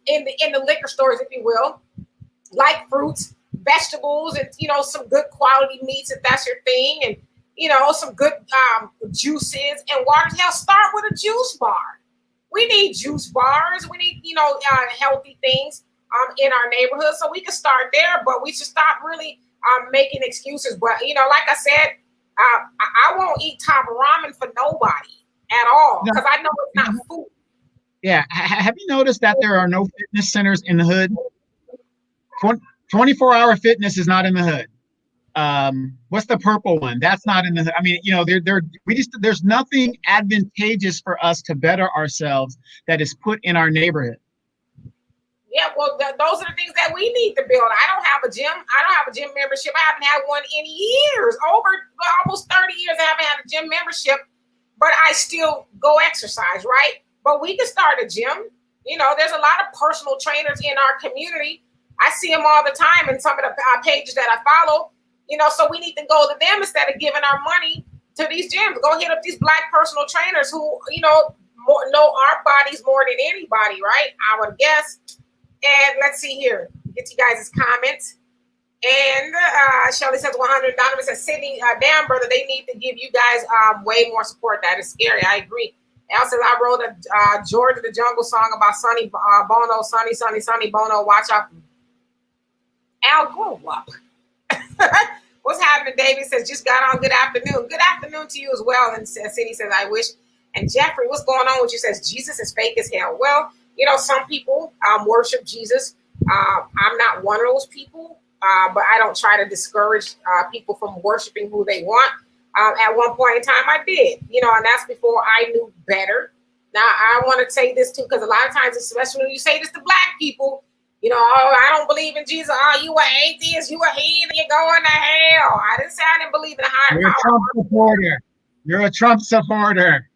in the liquor stores, if you will, like fruits, vegetables, and some good quality meats if that's your thing, and some good juices and water. Hell, start with a juice bar. We need juice bars. We need healthy things in our neighborhood, so we can start there. But we should stop really making excuses. But like I said, I won't eat top ramen for nobody at all because I know it's not food. Yeah. Have you noticed that there are no fitness centers in the hood? 24-hour fitness is not in the hood. What's the purple one? That's not in the hood. I mean, there's nothing advantageous for us to better ourselves that is put in our neighborhood. Yeah, well, those are the things that we need to build. I don't have a gym. I don't have a gym membership. I haven't had one in years. Over almost 30 years, I haven't had a gym membership, but I still go exercise, right? But we can start a gym. There's a lot of personal trainers in our community. I see them all the time in some of the pages that I follow. So we need to go to them instead of giving our money to these gyms. Go hit up these Black personal trainers who, know our bodies more than anybody, right? I would guess. And let's see here. Get you guys' comments. And Shelly says 100. Donovan says, Sydney, damn, brother, they need to give you guys way more support. That is scary. I agree. Al says, I wrote a George of the Jungle song about Sonny Bono, Sonny Bono. Watch out. Al, grow up. What's happening? David says, just got on. Good afternoon. Good afternoon to you as well. And Sydney says, I wish. And Jeffrey, what's going on with you? Says, Jesus is fake as hell. Well, you know, some people worship Jesus. I'm not one of those people. But I don't try to discourage people from worshiping who they want. At one point in time, I did, you know, and that's before I knew better. Now, I want to say this too, because a lot of times, especially when you say this to Black people, you know, oh, I don't believe in Jesus. Oh, you an atheist, you a heathen, you're going to hell. I didn't say I didn't believe in a higher You're power. A Trump supporter. You're a Trump supporter.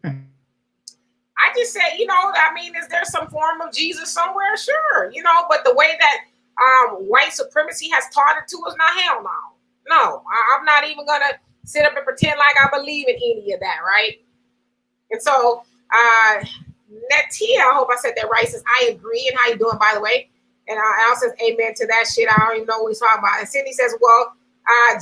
I just said, you know, I mean, is there some form of Jesus somewhere? Sure, you know, but the way that white supremacy has taught it to us, not hell no. No, I'm not even going to sit up and pretend like I believe in any of that, right? And so, Netia, I hope I said that right, says, I agree. And how you doing, by the way? And Al says, amen to that shit. I don't even know what he's talking about. And Cindy says, well,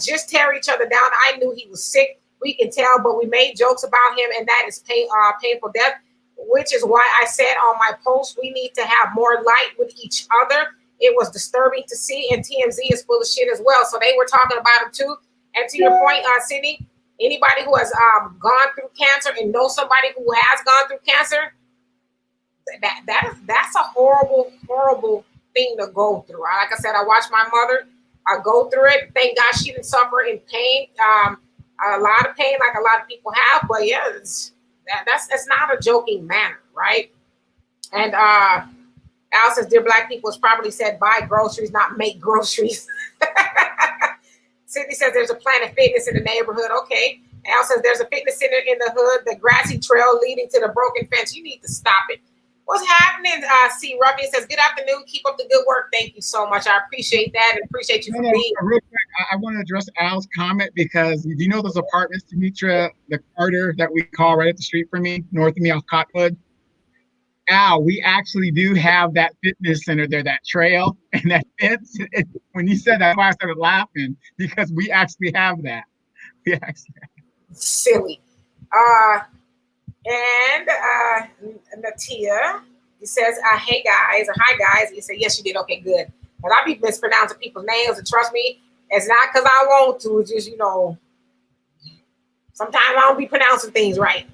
just tear each other down. I knew he was sick. We can tell, but we made jokes about him, and that is painful death, which is why I said on my post, we need to have more light with each other. It was disturbing to see, and TMZ is full of shit as well. So they were talking about him too. And to your point, Cindy, anybody who has gone through cancer and knows somebody who has gone through cancer, that's a horrible, horrible thing to go through. Like I said, I watched my mother go through it. Thank God she didn't suffer in pain, a lot of pain, like a lot of people have. But yeah, that's not a joking manner, right? And Al says, dear Black people, it's probably said buy groceries, not make groceries. Sydney says there's a Planet Fitness in the neighborhood. Okay. Al says there's a fitness center in the hood, the grassy trail leading to the broken fence. You need to stop it. What's happening? C. Ruffy says, good afternoon. Keep up the good work. Thank you so much. I appreciate that and appreciate you for being here. Real quick, I want to address Al's comment because do you know those apartments, Demetra, the Carter that we call right up the street from me, north of me off Cottonwood? Al, we actually do have that fitness center there, that trail and that fence. When you said that, I started laughing because we actually have that. We actually have. Silly. And Natia, he says, hey guys, or hi guys. He said, yes, you did. Okay, good. But I be mispronouncing people's names, and trust me, it's not because I want to. It's just, you know, sometimes I don't be pronouncing things right.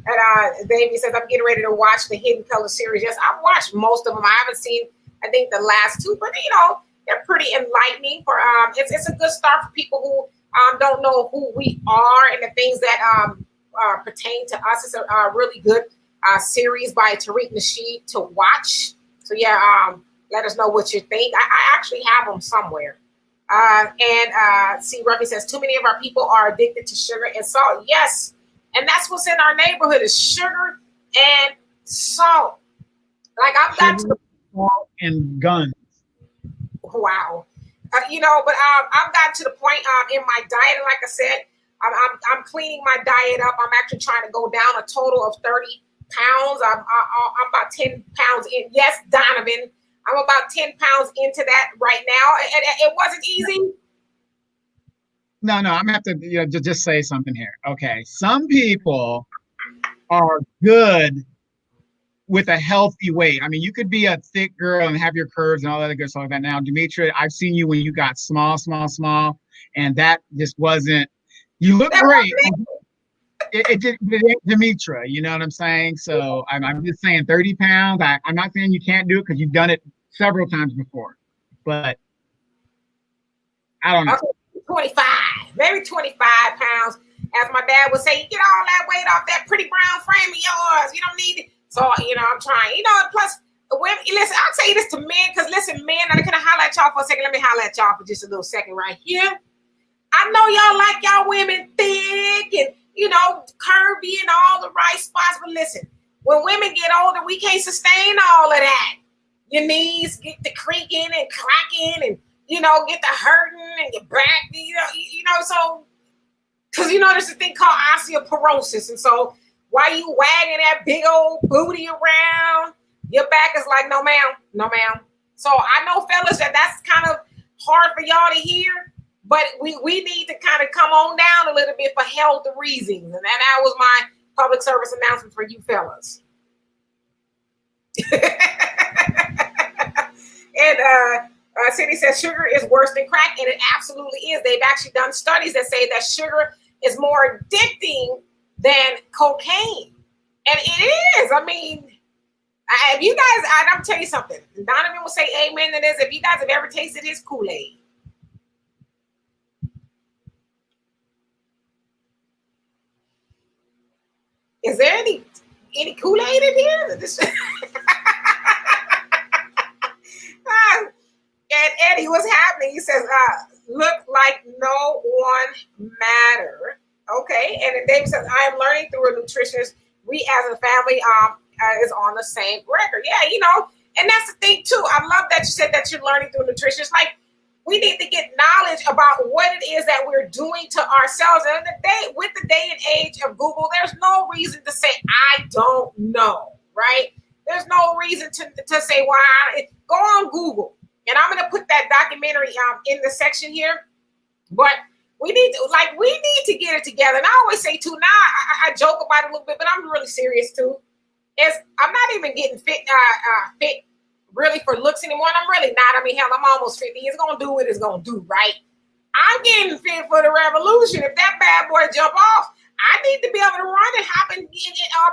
And Davey says, I'm getting ready to watch the Hidden Color series. Yes, I've watched most of them. I haven't seen, I think, the last two, but you know, they're pretty enlightening. For it's a good start for people who don't know who we are and the things that pertain to us. It's a really good series by Tariq Nasheed to watch. So yeah, let us know what you think. I actually have them somewhere. C. Ruffy says, too many of our people are addicted to sugar and salt. Yes. And that's what's in our neighborhood is sugar and salt. Like I've got to salt and guns. Wow. You know, but I've gotten to the point in my diet, and like I said, I'm cleaning my diet up. I'm actually trying to go down a total of 30 pounds. I'm about 10 pounds in. Yes, Donovan, I'm about 10 pounds into that right now. It wasn't easy. No, I'm gonna have to just say something here. Okay, some people are good with a healthy weight. I mean, you could be a thick girl and have your curves and all that good stuff like that. Now, Demetra, I've seen you when you got small, and that just wasn't. You look great. It ain't Demetra, you know what I'm saying? So I'm just saying 30 pounds. I'm not saying you can't do it because you've done it several times before, but I don't know. Okay. 25, maybe 25 pounds. As my dad would say, you get all that weight off that pretty brown frame of yours. You don't need it. So, you know, I'm trying. You know, plus, women, listen, I'll tell you this to men, because listen, men, I'm going to holler at y'all for a second. Let me holler at y'all for just a little second right here. I know y'all like y'all women thick and, you know, curvy and all the right spots. But listen, when women get older, we can't sustain all of that. Your knees get the creaking and cracking and, you know, get the hurting and your back, you know, so, because, you know, there's a thing called osteoporosis. And so while you wagging that big old booty around, your back is like, no, ma'am. So I know, fellas, that's kind of hard for y'all to hear, but we need to kind of come on down a little bit for health reasons. And that was my public service announcement for you fellas. And Cindy says sugar is worse than crack, and it absolutely is. They've actually done studies that say that sugar is more addicting than cocaine. And it is. I mean, if you guys, I'm tell you something. Donovan will say amen to this. If you guys have ever tasted his Kool-Aid, is there any Kool-Aid in here? And Eddie, what's happening? He says, look like no one matter. Okay. And then David says, I am learning through a nutritionist. We as a family is on the same record. Yeah, you know, and that's the thing too. I love that you said that you're learning through a nutritionist. Like, we need to get knowledge about what it is that we're doing to ourselves. And with the day and age of Google, there's no reason to say, I don't know, right? There's no reason to say, why. Go on Google. And I'm going to put that documentary in the section here. But we need to get it together. And I always say too, now I joke about it a little bit, but I'm really serious too. I'm not even getting fit really for looks anymore. And I'm really not. I mean, hell, I'm almost 50. It's going to do what it's going to do, right? I'm getting fit for the revolution. If that bad boy jump off, I need to be able to run and hop up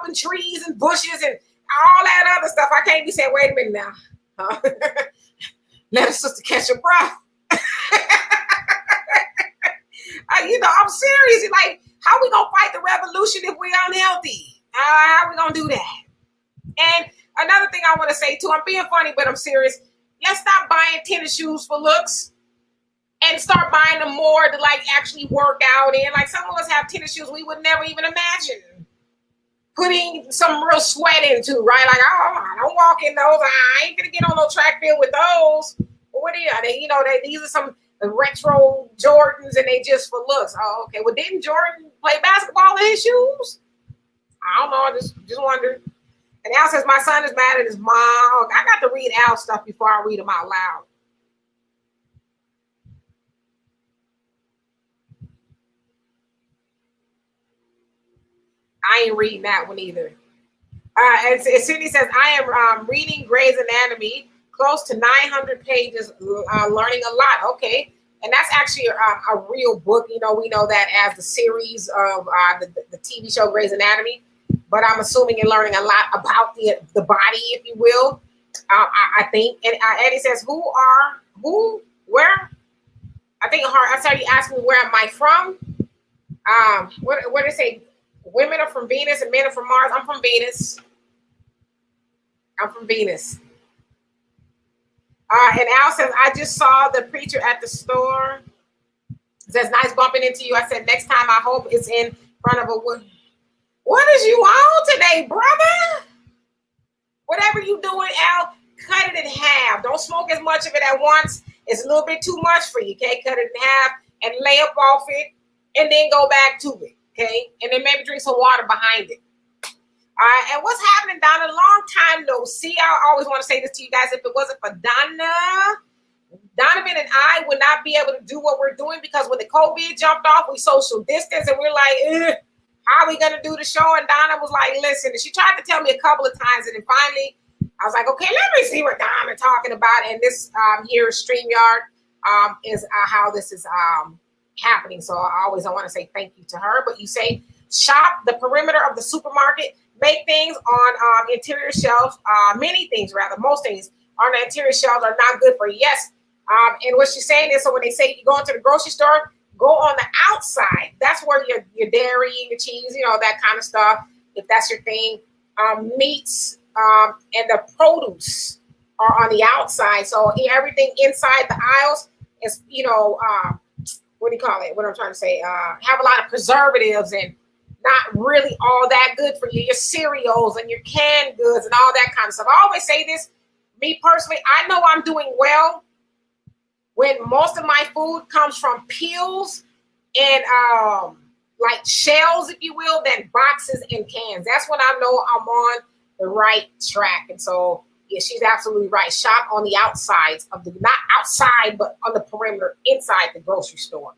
in trees and bushes and all that other stuff. I can't be saying, wait a minute now. Let a sister catch her breath. You know, I'm serious. Like, how we gonna fight the revolution if we're unhealthy? How we gonna do that? And another thing I want to say too, I'm being funny, but I'm serious. Let's stop buying tennis shoes for looks and start buying them more to like actually work out in. Like, some of us have tennis shoes we would never even imagine putting some real sweat into, right? Like, I don't walk in those. I ain't gonna get on no track field with those. But what are they? You know, these are some retro Jordans, and they just for looks. Oh, okay. Well, didn't Jordan play basketball in his shoes? I don't know. I just wondered. And Al says, my son is mad at his mom. I got to read Al stuff before I read them out loud. I ain't reading that one either. And Cindy says, I am reading Grey's Anatomy, close to 900 pages, learning a lot. Okay. And that's actually a real book. You know, we know that as the series of the TV show Grey's Anatomy. But I'm assuming you're learning a lot about the body, if you will. I think. And Eddie says, where? I think I saw you asking me, where am I from? What did it say? Women are from Venus and men are from Mars. I'm from Venus. And Al says, I just saw the preacher at the store. It says, nice bumping into you. I said, next time I hope it's in front of a wood. What is you on today, brother? Whatever you doing, Al, cut it in half. Don't smoke as much of it at once. It's a little bit too much for you, okay? Cut it in half and lay up off it and then go back to it, okay? And then maybe drink some water behind it. And what's happening, Donna? Long time no see. I always want to say this to you guys. If it wasn't for Donovan and I would not be able to do what we're doing, because when the COVID jumped off, we social distance and we're like, how are we going to do the show? And Donna was like, listen, and she tried to tell me a couple of times. And then finally, I was like, okay, let me see what Donna's talking about. And this here is StreamYard is how this is happening. So I want to say thank you to her. But you say, shop the perimeter of the supermarket, make things on interior shelves, many things rather, most things on the interior shelves are not good for you. Yes. And what she's saying is, so when they say you go into the grocery store, go on the outside. That's where your dairy, your cheese, you know, that kind of stuff, if that's your thing. Meats and the produce are on the outside. So everything inside the aisles is, you know, what do you call it? What I'm trying to say, have a lot of preservatives and not really all that good for you. Your cereals and your canned goods and all that kind of stuff. I always say this, me personally, I know I'm doing well when most of my food comes from peels and like shells, if you will, than boxes and cans. That's when I know I'm on the right track. And so, Yeah, she's absolutely right. Shot on the outsides of the, not outside, but on the perimeter inside the grocery store.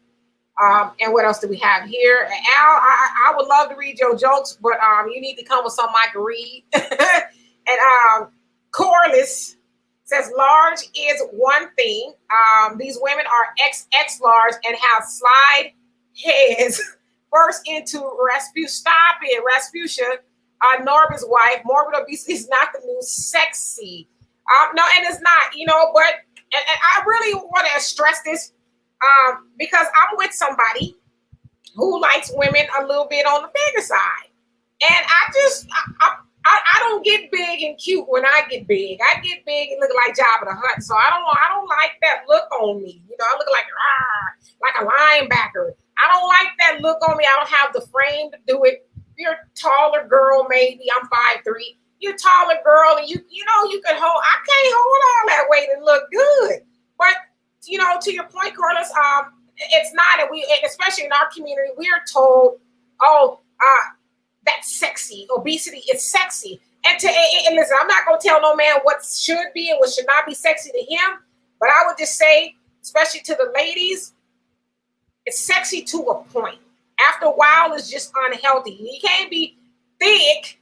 And what else do we have here? Al, I would love to read your jokes, but you need to come with something I can read. And Corliss says large is one thing. These women are XX large and have slide heads first into Rasputia. Stop it, Rasputia. Norba's wife. Morbid obesity is not the new sexy. No, and it's not, but and I really want to stress this because I'm with somebody who likes women a little bit on the bigger side. And I don't get big and cute when I get big. I get big and look like Jabba the Hutt. So I don't like that look on me. I look like a linebacker. I don't like that look on me. I don't have the frame to do it. You're a taller girl, maybe. I'm 5'3". You're a taller girl, and you can hold. I can't hold all that weight and look good. But to your point, Corliss, it's not, and especially in our community, we are told, that's sexy. Obesity is sexy. And listen, I'm not gonna tell no man what should be and what should not be sexy to him. But I would just say, especially to the ladies, it's sexy to a point. After a while, it's just unhealthy. You can't be thick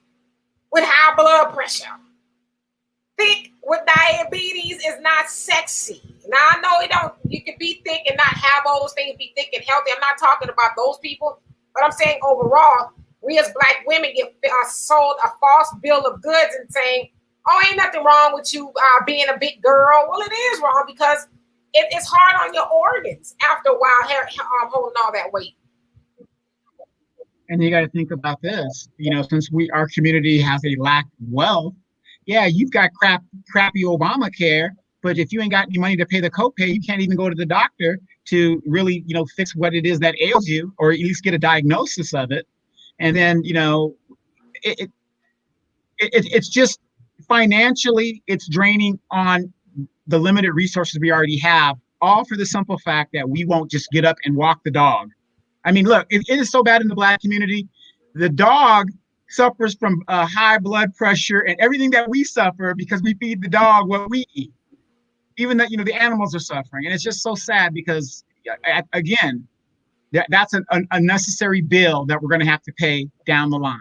with high blood pressure. Thick with diabetes is not sexy. Now, I know you can be thick and not have all those things, be thick and healthy. I'm not talking about those people, but I'm saying overall, we as Black women get sold a false bill of goods and saying, ain't nothing wrong with you being a big girl. Well, it is wrong because it's hard on your organs after a while holding all that weight. And you got to think about this, since our community has a lack of wealth. Yeah, you've got crappy Obamacare, but if you ain't got any money to pay the copay, you can't even go to the doctor to really, fix what it is that ails you, or at least get a diagnosis of it. And then, it's just financially, it's draining on the limited resources we already have, all for the simple fact that we won't just get up and walk the dog. I mean, look, it is so bad in the Black community. The dog suffers from high blood pressure and everything that we suffer because we feed the dog what we eat. Even that, the animals are suffering. And it's just so sad because, again, that's an unnecessary bill that we're going to have to pay down the line.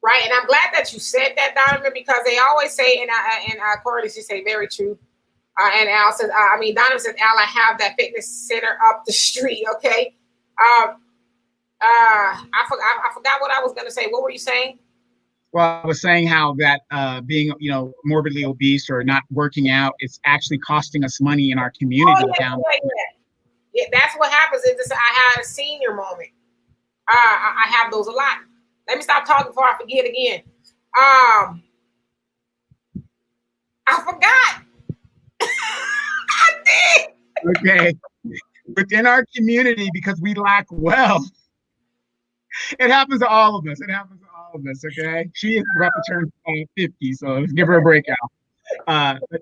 Right. And I'm glad that you said that, Donovan, because they always say, and Corliss, you say very true. And Al says, Donovan says, Al, I have that fitness center up the street. Okay. I forgot what I was going to say. What were you saying? Well, I was saying how that being, morbidly obese or not working out, it's actually costing us money in our community down. Yeah, that's what happens. I had a senior moment. I have those a lot. Let me stop talking before I forget again. I forgot. I did. Okay. Within our community, because we lack wealth, it happens to all of us. Okay. She is about to turn 50, so let's give her a break out.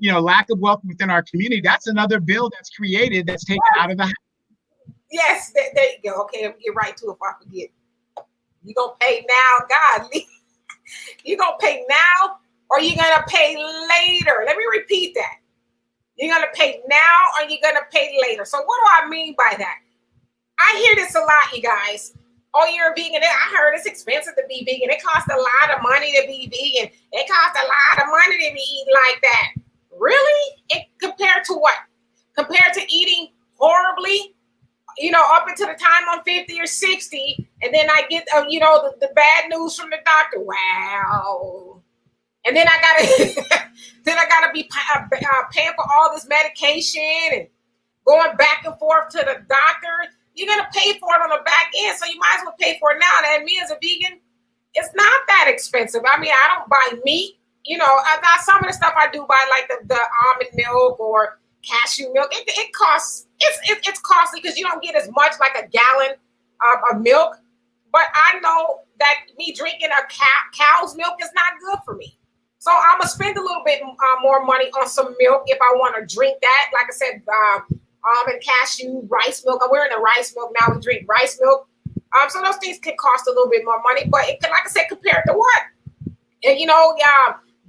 Lack of wealth within our community, that's another bill that's created that's taken out of the house. Yes, there you go. Okay, let me get right to it if I forget. You gonna pay now, God? You gonna pay now, or you gonna pay later? Let me repeat that. You're gonna pay now, or you're gonna pay later. So what do I mean by that? I hear this a lot, you guys. Oh, you're a vegan. I heard it's expensive to be vegan. It costs a lot of money to be vegan. It costs a lot of money to be eating like that. Really? Compared to what? Compared to eating horribly? Up until the time I'm 50 or 60, and then I get, the bad news from the doctor. Wow. And then I gotta be paying for all this medication and going back and forth to the doctor. You're gonna pay for it on the back end, so you might as well pay for it now. And me as a vegan, it's not that expensive. I mean, I don't buy meat. Some of the stuff I do buy, like the almond milk or cashew milk. It costs. It's costly because you don't get as much like a gallon of milk. But I know that me drinking a cow's milk is not good for me. So I'm gonna spend a little bit more money on some milk if I want to drink that. Like I said, almond, cashew, rice milk. I'm wearing the rice milk now. We drink rice milk. So those things can cost a little bit more money. But like I said, compared to what? And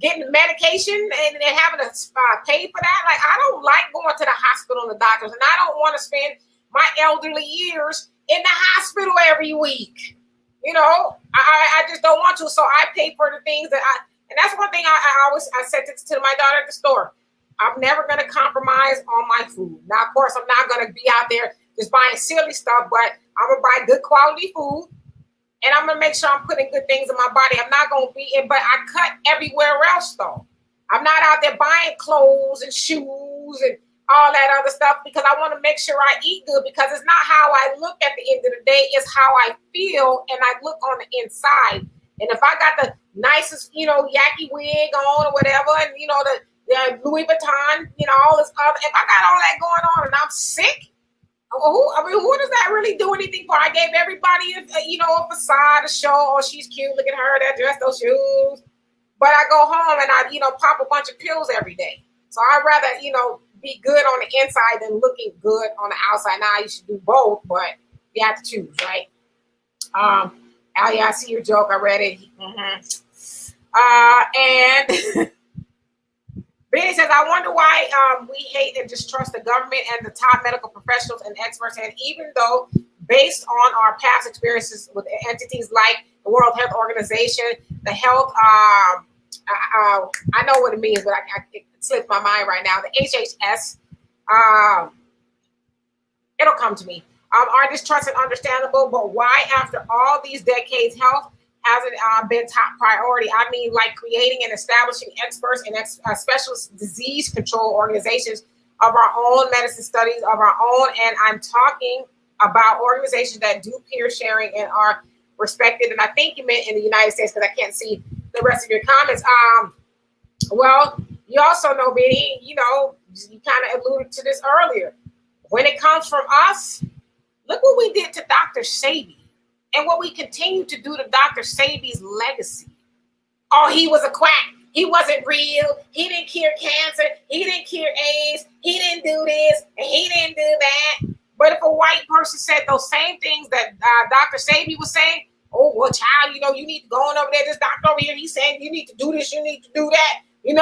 getting medication and having to pay for that. Like, I don't like going to the hospital and the doctors, and I don't want to spend my elderly years in the hospital every week. You know, I just don't want to. So I pay for the things that and that's one thing I said to my daughter at the store. I'm never going to compromise on my food. Now, of course, I'm not going to be out there just buying silly stuff, but I'm going to buy good quality food. And I'm going to make sure I'm putting good things in my body. I'm not going to be in, but I cut everywhere else, though. I'm not out there buying clothes and shoes and all that other stuff because I want to make sure I eat good, because it's not how I look at the end of the day. It's how I feel and I look on the inside. And if I got the nicest, yaki wig on or whatever, and, the Louis Vuitton, all this other, if I got all that going on and I'm sick, who does that really do anything for? I gave everybody, a facade, a show. Oh, she's cute. Look at her, that dress, those shoes. But I go home and I, pop a bunch of pills every day. So I'd rather, be good on the inside than looking good on the outside. Now you should do both, but you have to choose, right? Allie, I see your joke. I read it. And Benny says, I wonder why we hate and distrust the government and the top medical professionals and experts. And even though, based on our past experiences with entities like the World Health Organization, the health, I know what it means, but it slipped my mind right now. The HHS, it'll come to me. Our distrust is understandable, but why, after all these decades, health hasn't been top priority? I mean, like creating and establishing experts and specialist disease control organizations of our own, medicine studies of our own, and I'm talking about organizations that do peer sharing and are respected. And I think you meant in the United States, because I can't see the rest of your comments. Well, you also know, Benny, you kind of alluded to this earlier. When it comes from us, look what we did to Dr. Sebi and what we continue to do to Dr. Sebi's legacy. Oh, he was a quack. He wasn't real. He didn't cure cancer. He didn't cure AIDS. He didn't do this and he didn't do that. But if a white person said those same things that Dr. Sebi was saying, oh, well, child, you need to go on over there. This doctor over here, he's saying you need to do this, you need to do that. We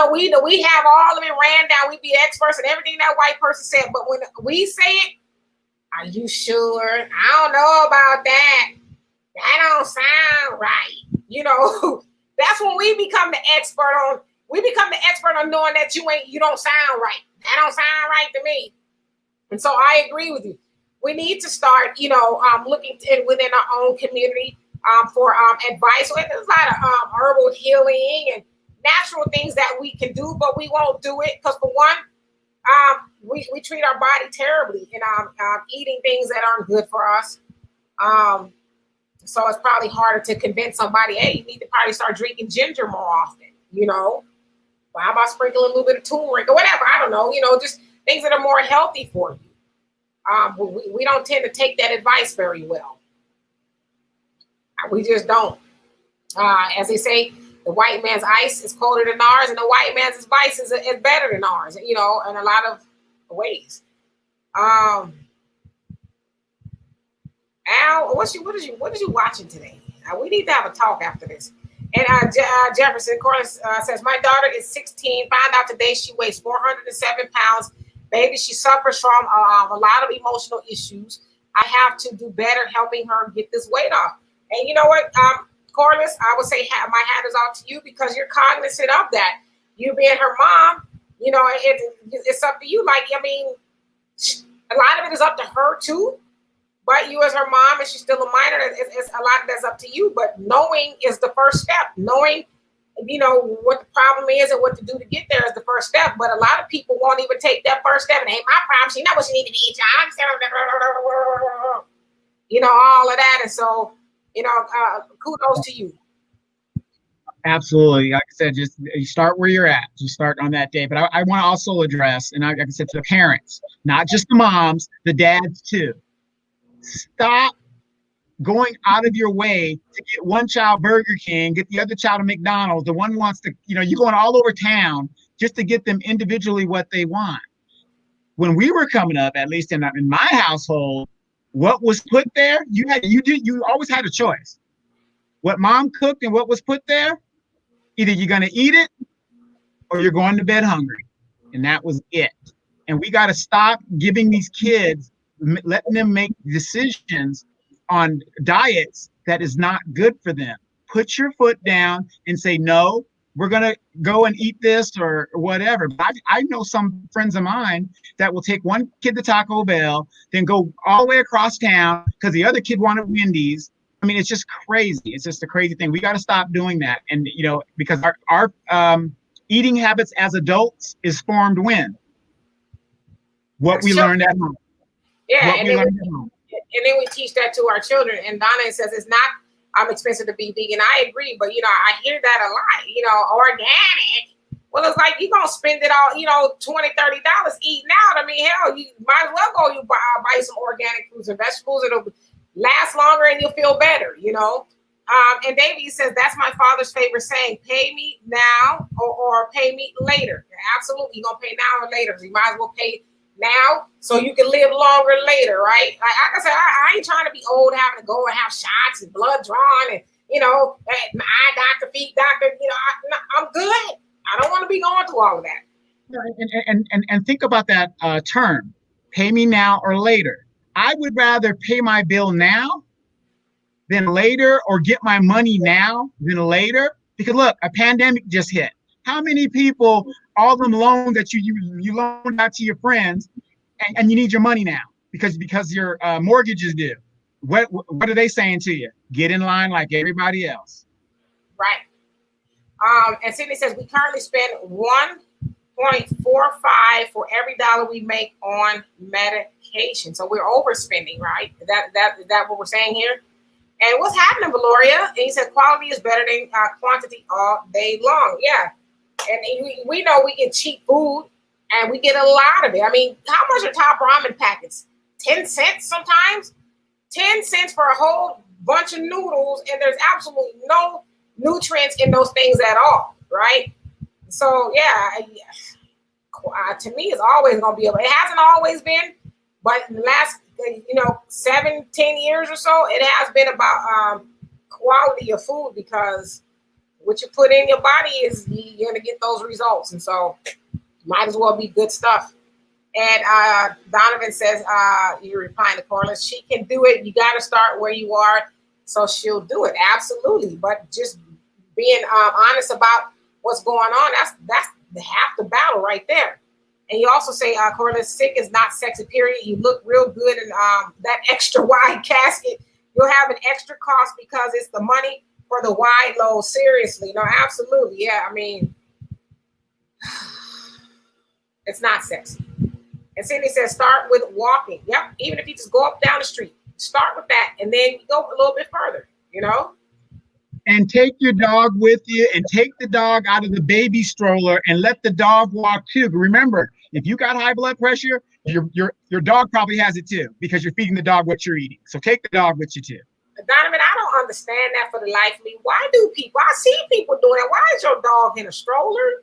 have all of it ran down. We be experts and everything that white person said. But when we say it, are you sure? I don't know about that. That don't sound right. That's when we become the expert on knowing that you don't sound right. That don't sound right to me. And so I agree with you. We need to start, looking within our own community for advice. So there's a lot of herbal healing and natural things that we can do, but we won't do it because, for one, we treat our body terribly and eating things that aren't good for us. So it's probably harder to convince somebody, hey, you need to probably start drinking ginger more often, Well, how about sprinkling a little bit of turmeric or whatever? I don't know, just things that are more healthy for you. We don't tend to take that advice very well. We just don't. As they say, the white man's ice is colder than ours, and the white man's advice is better than ours, in a lot of ways. Al, what is you watching today? We need to have a talk after this. And Jefferson Corliss says, my daughter is 16. Found out today she weighs 407 pounds. Baby, she suffers from a lot of emotional issues. I have to do better helping her get this weight off. And you know what, Corliss, I would say my hat is off to you because you're cognizant of that. You being her mom, it's up to you. A lot of it is up to her too. But you as her mom, and she's still a minor, it's a lot that's up to you. But knowing is the first step. Knowing, what the problem is and what to do to get there is the first step. But a lot of people won't even take that first step. And ain't my problem. She knows what she needs to eat. All of that. And so, kudos to you. Absolutely. Like I said, just you start where you're at. Just start on that day. But I want to also address, and like I said, to the parents, not just the moms, the dads too. Stop going out of your way to get one child Burger King, get the other child a McDonald's. The one wants to, you're going all over town just to get them individually what they want. When we were coming up, at least in my household, what was put there, you always had a choice. What mom cooked and what was put there, either you're going to eat it or you're going to bed hungry. And that was it. And we got to stop giving these kids, letting them make decisions on diets that is not good for them. Put your foot down and say, no, we're going to go and eat this or whatever. But I know some friends of mine that will take one kid to Taco Bell, then go all the way across town because the other kid wanted Wendy's. I mean, it's just crazy. It's just a crazy thing. We got to stop doing that. And, you know, because our eating habits as adults is formed when? What we learned at home. Yeah, and then we teach that to our children. And Donna says it's not expensive to be vegan. I agree, but you know, I hear that a lot. You know, organic. Well, it's like you're gonna spend it all, you know, $20, $30 eating out. I mean, hell, you might as well go buy some organic fruits and vegetables. It'll last longer and you'll feel better, you know. And Davey says that's my father's favorite saying: pay me now or pay me later. Absolutely, you're gonna pay now or later. You might as well pay now so you can live longer later, right? Like I said, I ain't trying to be old having to go and have shots and blood drawn and, you know, eye doctor, feet doctor, you know, I'm good. I don't want to be going through all of that. And think about that term, pay me now or later. I would rather pay my bill now than later, or get my money now than later. Because look, a pandemic just hit. How many people, all them loans that you loaned out to your friends, and you need your money now because your mortgage is due? What are they saying to you? Get in line like everybody else. Right. And Sydney says we currently spend 1.45 for every dollar we make on medication. So we're overspending, right? Is that what we're saying here? And what's happening, Valoria? And he said quality is better than quantity all day long. Yeah. And we know we get cheap food and we get a lot of it. I mean, how much are top ramen packets? 10 cents sometimes? 10 cents for a whole bunch of noodles, and there's absolutely no nutrients in those things at all, right? So, yeah, to me, it's always going to be, it hasn't always been, but in the last, 7-10 years or so, it has been about quality of food, because what you put in your body is you're going to get those results. And so might as well be good stuff. And Donovan says, you're replying to Corliss, she can do it. You got to start where you are. So she'll do it. Absolutely. But just being honest about what's going on, that's half the battle right there. And you also say, Corliss, sick is not sexy, period. You look real good in that extra wide casket. You'll have an extra cost because it's the money for the wide load. Seriously. No, absolutely. Yeah, I mean, it's not sexy. And Cindy says, start with walking. Yep. Even if you just go up down the street, start with that. And then go a little bit further, And take your dog with you, and take the dog out of the baby stroller and let the dog walk too. Remember, if you got high blood pressure, your dog probably has it too, because you're feeding the dog what you're eating. So take the dog with you too. Donovan, I don't understand that for the life of me. Why do people? I see people doing it. Why is your dog in a stroller?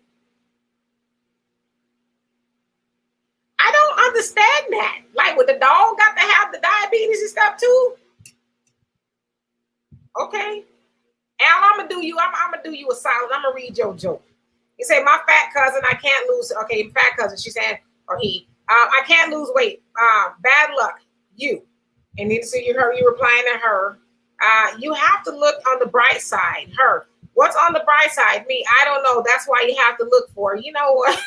I don't understand that. Like, would the dog got to have the diabetes and stuff too? Okay. Al, I'm gonna do you a solid. I'm gonna read your joke. You say, my fat cousin, I can't lose. Okay, fat cousin, she said, or he, I can't lose weight. Bad luck, you. And then so you replying to her. You have to look on the bright side. Her. What's on the bright side? Me, I don't know. That's why you have to look for it. You know what?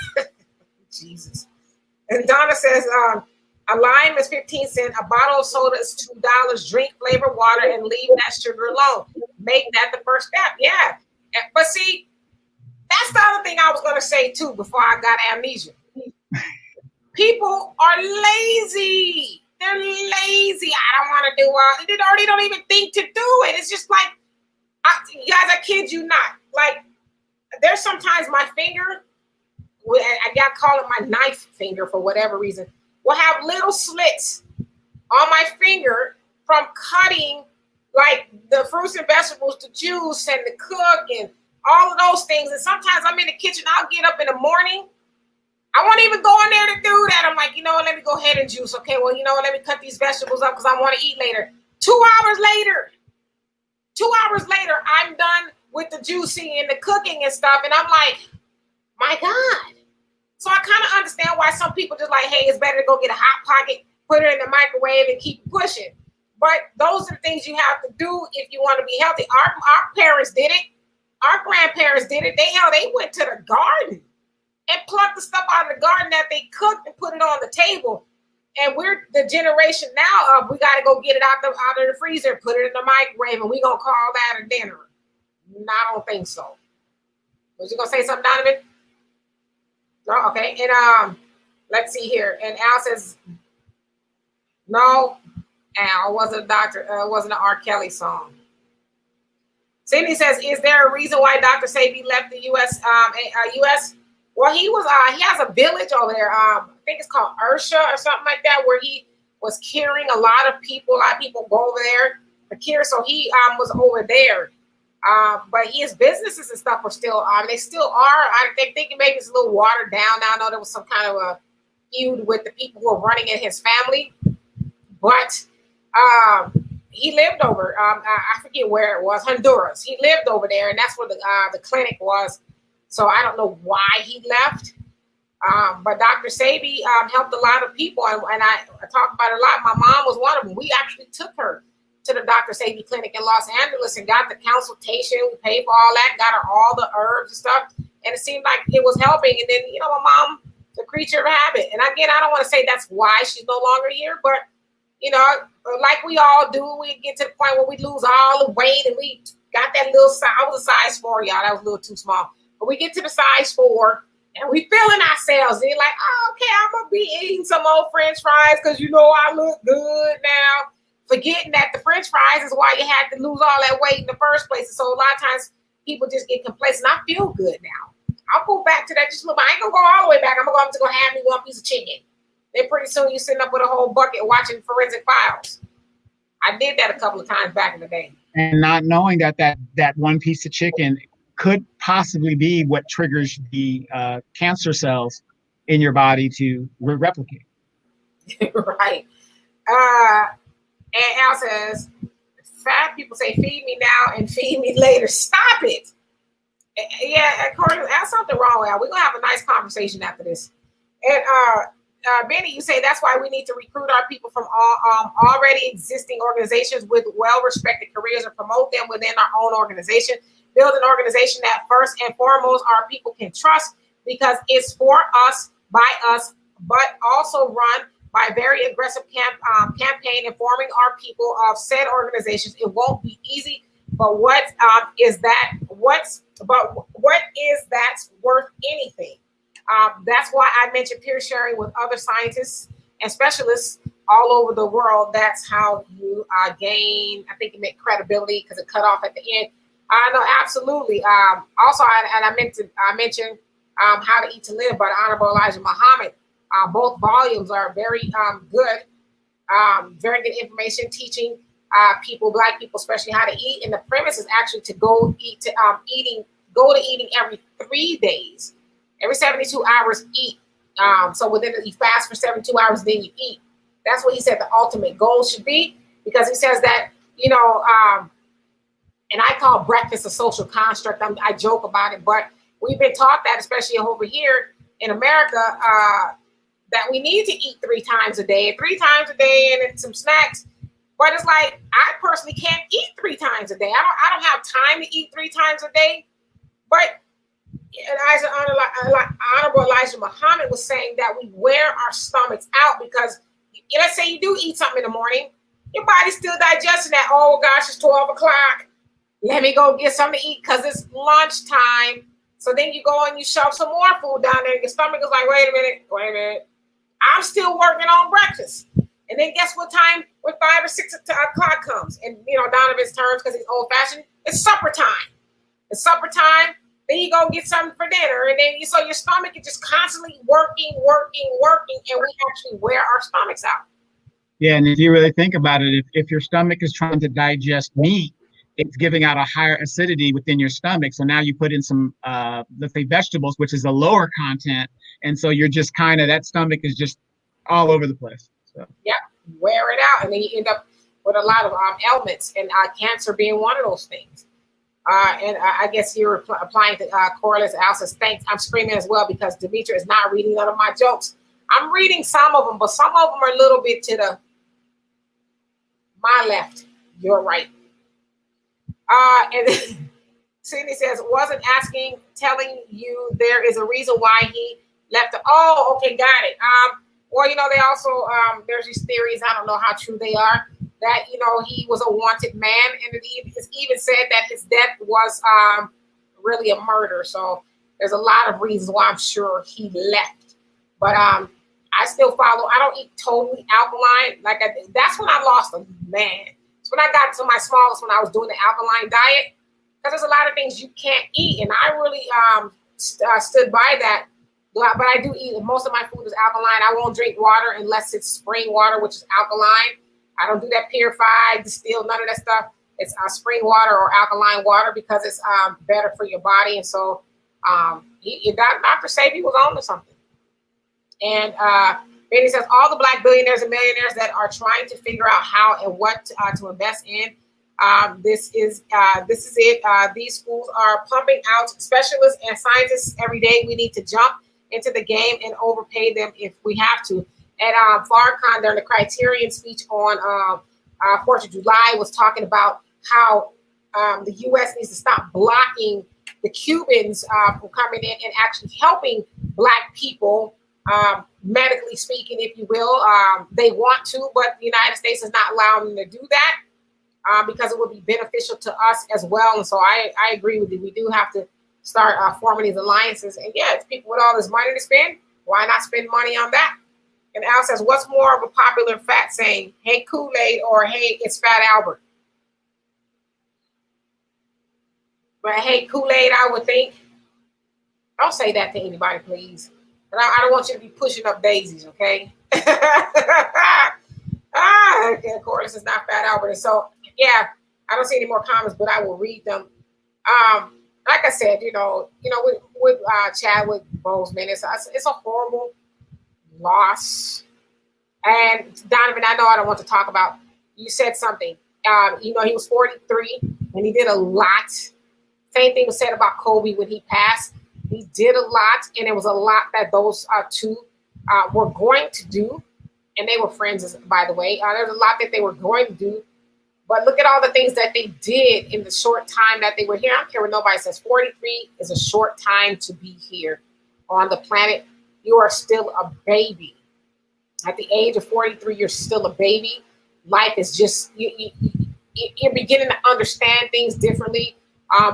Jesus. And Donna says, a lime is 15 cents. A bottle of soda is $2. Drink flavored water and leave that sugar alone. Make that the first step. Yeah. But see, that's the other thing I was going to say too before I got amnesia. People are lazy. They're lazy. I don't want to do it. They don't even think to do it. It's just like, you guys, I kid you not. Like, there's sometimes my finger, I got call it my knife finger for whatever reason, will have little slits on my finger from cutting like the fruits and vegetables, the juice and the cook and all of those things. And sometimes I'm in the kitchen, I'll get up in the morning. I won't even go in there to do that. I'm like, let me go ahead and juice. Okay, well, let me cut these vegetables up because I want to eat later. 2 hours later, I'm done with the juicing and the cooking and stuff. And I'm like, My God. So I kind of understand why some people just like, hey, it's better to go get a hot pocket, put it in the microwave, and keep pushing. But those are the things you have to do if you want to be healthy. Our parents did it. Our grandparents did it. They went to the garden and plucked the stuff out of the garden that they cooked and put it on the table. And we're the generation now of we got to go get it out of the freezer, put it in the microwave, and we gonna call that a dinner. No, I don't think so. Was you gonna say something, Donovan? No, okay. And let's see here. And Al says, no, Al, it wasn't a doctor. It wasn't an R. Kelly song. Sydney says, is there a reason why Dr. Sebi left the U.S.? Well, he has a village over there. I think it's called Ursha or something like that, where he was curing a lot of people. A lot of people go over there to cure. So he was over there. But his businesses and stuff are still they still are. I'm thinking maybe it's a little watered down now. I know there was some kind of a feud with the people who are running in his family. But he lived over, I forget where it was, Honduras. He lived over there, and that's where the clinic was. So I don't know why he left. But Dr. Sebi helped a lot of people, and I talk about it a lot. My mom was one of them. We actually took her to the Dr. Sebi clinic in Los Angeles and got the consultation. We paid for all that, got her all the herbs and stuff. And it seemed like it was helping. And then, my mom, the creature of habit. And again, I don't want to say that's why she's no longer here, but like we all do, we get to the point where we lose all the weight and we got that little size. I was a size 4, y'all. That was a little too small. But we get to the size 4 and we feeling ourselves. And you're like, oh, okay, I'm going to be eating some old French fries because I look good now. Forgetting that the French fries is why you had to lose all that weight in the first place. And so a lot of times people just get complacent. I feel good now. I'll go back to that just a little bit. I ain't going to go all the way back. I'm going to go have me one piece of chicken. Then pretty soon you're sitting up with a whole bucket watching Forensic Files. I did that a couple of times back in the day. And not knowing that one piece of chicken could possibly be what triggers the cancer cells in your body to replicate. Right. And Al says, fat people say, feed me now and feed me later. Stop it. Yeah, according to that's something wrong with Al. We're going to have a nice conversation after this. And Benny, you say that's why we need to recruit our people from all already existing organizations with well-respected careers and promote them within our own organization. Build an organization that first and foremost our people can trust because it's for us, by us, but also run by very aggressive campaign informing our people of said organizations. It won't be easy, but what is that worth anything? That's why I mentioned peer sharing with other scientists and specialists all over the world. That's how you gain, I think it meant credibility because it cut off at the end. I know, absolutely. Also, I mentioned How to Eat to Live by the Honorable Elijah Muhammad. Both volumes are very good, very good information teaching people, Black people especially, how to eat. And the premise is actually to go to eating every 3 days. Every 72 hours, eat. So you fast for 72 hours, then you eat. That's what he said the ultimate goal should be, because he says that, and I call breakfast a social construct. I joke about it, but we've been taught that, especially over here in America, that we need to eat 3 times a day, and then some snacks. But it's like, I personally can't eat 3 times a day. I don't have time to eat 3 times a day. But Honorable Elijah Muhammad was saying that we wear our stomachs out because let's say you do eat something in the morning, your body's still digesting that. Oh gosh, it's 12 o'clock. Let me go get something to eat because it's lunchtime. So then you go and you shove some more food down there. Your stomach is like, wait a minute. I'm still working on breakfast. And then guess what time when 5 or 6 o'clock comes? And Donovan's terms, because he's old fashioned, it's supper time. It's supper time. Then you go get something for dinner. And then so your stomach is just constantly working. And we actually wear our stomachs out. Yeah. And if you really think about it, if your stomach is trying to digest meat, it's giving out a higher acidity within your stomach. So now you put in some, let's say, vegetables, which is a lower content. And so you're just that stomach is just all over the place. So. Yeah, wear it out. And then you end up with a lot of ailments, and cancer being one of those things. And I guess you're applying to Corliss. Al says, thanks. I'm screaming as well because Demetra is not reading none of my jokes. I'm reading some of them, but some of them are a little bit to the my left, your right. And Sydney says, wasn't asking, telling you there is a reason why he left. Oh, okay, got it. Well, they also, there's these theories, I don't know how true they are, that, he was a wanted man. And it's even said that his death was really a murder. So there's a lot of reasons why I'm sure he left. But I still follow. I don't eat totally alkaline. That's when I lost a man. It's when I got to my smallest when I was doing the alkaline diet. Because there's a lot of things you can't eat. And I really stood by that. But I do eat. Most of my food is alkaline. I won't drink water unless it's spring water, which is alkaline. I don't do that purified, distilled, none of that stuff. It's spring water or alkaline water because it's better for your body. And so Dr. Sabi was on to something. And Benny says, all the Black billionaires and millionaires that are trying to figure out how and what to invest in, this is it. These schools are pumping out specialists and scientists every day. We need to jump into the game and overpay them if we have to. And Farrakhan, during the Criterion speech on 4th of July, was talking about how the U.S. needs to stop blocking the Cubans from coming in and actually helping Black people, medically speaking, if you will. They want to, but the United States is not allowing them to do that because it would be beneficial to us as well. And so I agree with you. We do have to start forming these alliances. And yeah, it's people with all this money to spend. Why not spend money on that? And Al says, what's more of a popular fat saying? Hey, Kool-Aid, or hey, it's Fat Albert? But hey, Kool-Aid, I would think. Don't say that to anybody, please. And I don't want you to be pushing up daisies, okay? Okay, of course, it's not Fat Albert. And so, yeah, I don't see any more comments, but I will read them. Like I said, with Chadwick Boseman, it's a horrible loss. And Donovan, I know I don't want to talk about, you said something. He was 43 and he did a lot. Same thing was said about Kobe when he passed. He did a lot, and it was a lot that those two were going to do. And they were friends, by the way. There's a lot that they were going to do. But look at all the things that they did in the short time that they were here. I don't care what nobody says. 43 is a short time to be here on the planet. You are still a baby. At the age of 43, you're still a baby. Life is just, you're beginning to understand things differently.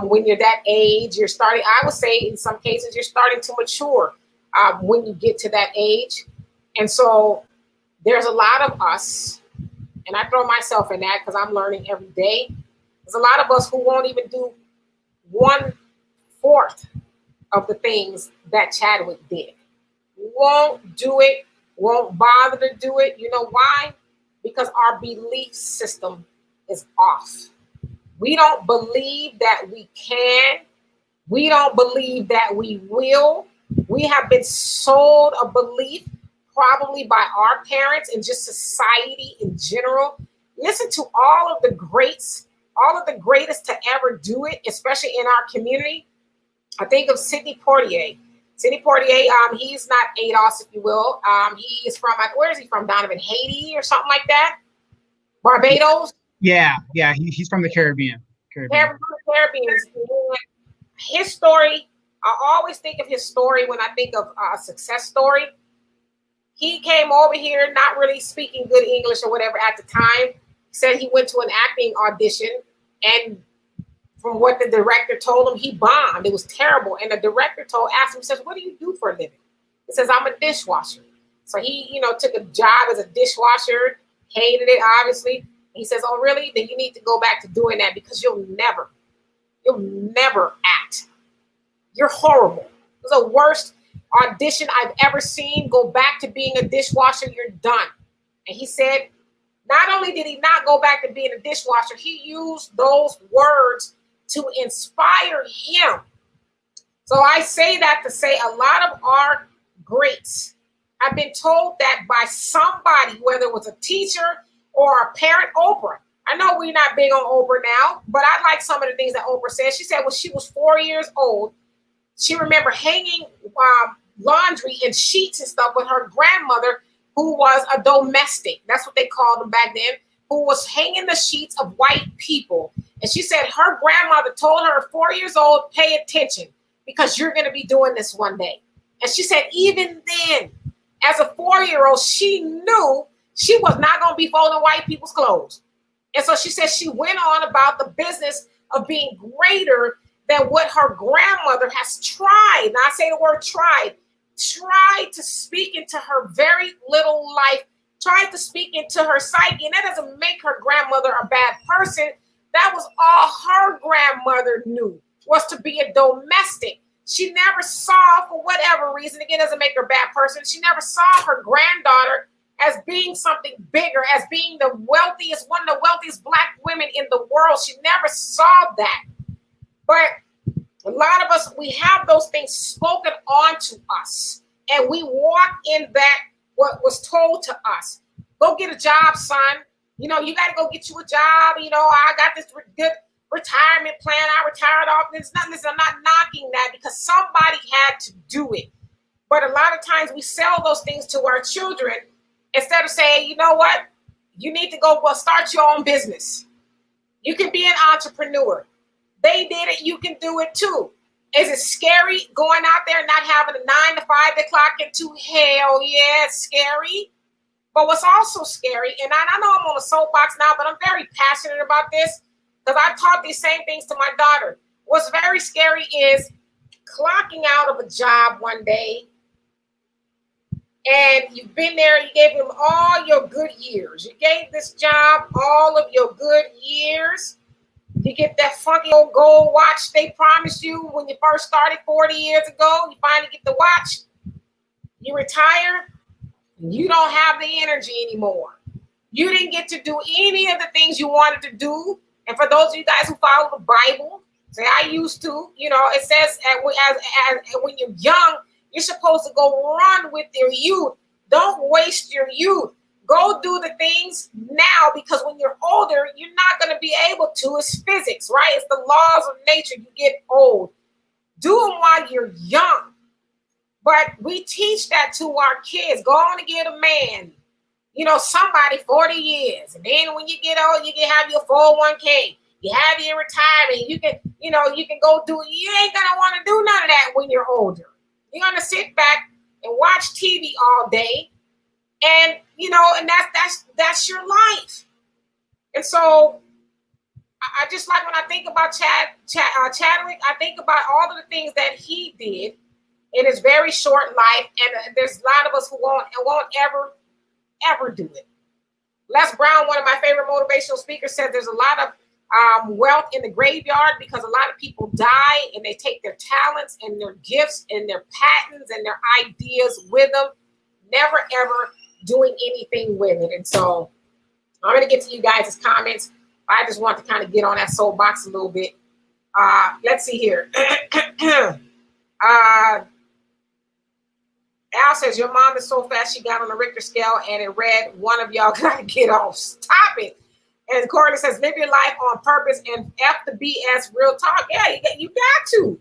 When you're that age, you're starting, I would say in some cases, you're starting to mature when you get to that age. And so there's a lot of us, and I throw myself in that because I'm learning every day. There's a lot of us who won't even do 1/4 of the things that Chadwick did. Won't do it, won't bother to do it. You know why? Because our belief system is off. We don't believe that we can. We don't believe that we will. We have been sold a belief probably by our parents and just society in general. Listen to all of the greats, all of the greatest to ever do it, especially in our community. I think of Sidney Poitier. Sidney Poitier, he's not ADOS, if you will. He is from, where is he from, Donovan? Haiti or something like that? Barbados? Yeah, he's from the Caribbean. Caribbean. His story, I always think of his story when I think of a success story. He came over here not really speaking good English or whatever at the time. He said he went to an acting audition, and from what the director told him, he bombed. It was terrible. And the director asked him, he says, what do you do for a living? He says, I'm a dishwasher. So he, took a job as a dishwasher, hated it, obviously. He says, oh, really? Then you need to go back to doing that because you'll never act. You're horrible. It was the worst audition I've ever seen. Go back to being a dishwasher. You're done. And he said, not only did he not go back to being a dishwasher, he used those words to inspire him. So I say that to say a lot of our greats have been told that by somebody, whether it was a teacher or a parent. Oprah. I know we're not big on Oprah now, but I like some of the things that Oprah said. She said when she was 4 years old, she remember hanging laundry and sheets and stuff with her grandmother, who was a domestic. That's what they called them back then, who was hanging the sheets of white people. And she said her grandmother told her at 4 years old, pay attention because you're going to be doing this one day. And she said even then, as a 4-year-old, she knew she was not going to be folding white people's clothes. And so she said she went on about the business of being greater than what her grandmother has tried. Now I say the word tried to speak into her very little life, tried to speak into her psyche. And that doesn't make her grandmother a bad person. That was all her grandmother knew, was to be a domestic. She never saw, for whatever reason, again, doesn't make her a bad person, she never saw her granddaughter as being something bigger, as being the wealthiest, one of the wealthiest Black women in the world. She never saw that. But a lot of us, we have those things spoken onto us, and we walk in that, what was told to us. Go get a job, son. You know, you got to go get you a job. You know, I got this good retirement plan. I retired off. There's nothing. I'm not knocking that because somebody had to do it. But a lot of times we sell those things to our children instead of saying, you know what? You need to go start your own business. You can be an entrepreneur. They did it. You can do it too. Is it scary going out there and not having a 9 to 5 to clock into? Hell yeah, it's scary. But what's also scary, and I know I'm on a soapbox now, but I'm very passionate about this because I've taught these same things to my daughter. What's very scary is clocking out of a job one day and you've been there, you gave them all your good years. You gave this job all of your good years. You get that funky old gold watch they promised you when you first started 40 years ago. You finally get the watch. You retire. You don't have the energy anymore. You didn't get to do any of the things you wanted to do. And for those of you guys who follow the Bible, say I used to, you know, it says as when you're young, you're supposed to go run with your youth. Don't waste your youth. Go do the things now because when you're older, you're not going to be able to. It's physics, right? It's the laws of nature. You get old. Do them while you're young. But we teach that to our kids. Go on and get a man. You know, somebody 40 years. And then when you get old, you can have your 401k. You have your retirement. You can, you know, you can go do it. You ain't going to want to do none of that when you're older. You're going to sit back and watch TV all day. And, you know, and that's your life. And so I just like when I think about Chadwick, I think about all of the things that he did in his very short life. And there's a lot of us who won't ever do it. Les Brown, one of my favorite motivational speakers, said there's a lot of wealth in the graveyard because a lot of people die and they take their talents and their gifts and their patents and their ideas with them, never ever doing anything with it. And so I'm going to get to you guys' comments. I just want to kind of get on that soapbox a little bit. Let's see here. Al says, your mom is so fast she got on the Richter scale and it read, one of y'all got to get off. Stop it. And Courtney says, live your life on purpose and F the BS real talk. Yeah, you got to.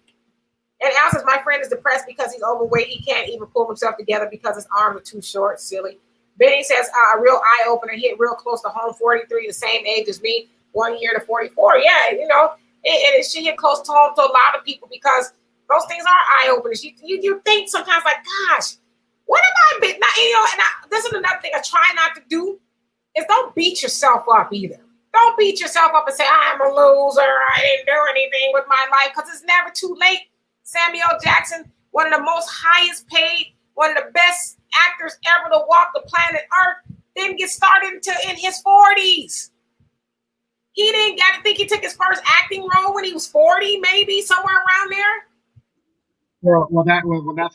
And Al says, my friend is depressed because he's overweight. He can't even pull himself together because his arms are too short. Silly. Benny says, a real eye-opener, hit real close to home, 43, the same age as me, 1 year to 44. Yeah, you know, it should hit close to home to a lot of people because those things are eye-openers. You think sometimes like, gosh, what have I been? Now, you know, and this is another thing I try not to do is don't beat yourself up either. Don't beat yourself up and say, I'm a loser. I didn't do anything with my life because it's never too late. Samuel Jackson, one of the most highest paid, one of the best actors ever to walk the planet Earth, didn't get started until in his 40s. He didn't I think he took his first acting role when he was 40, maybe somewhere around there. Well, that's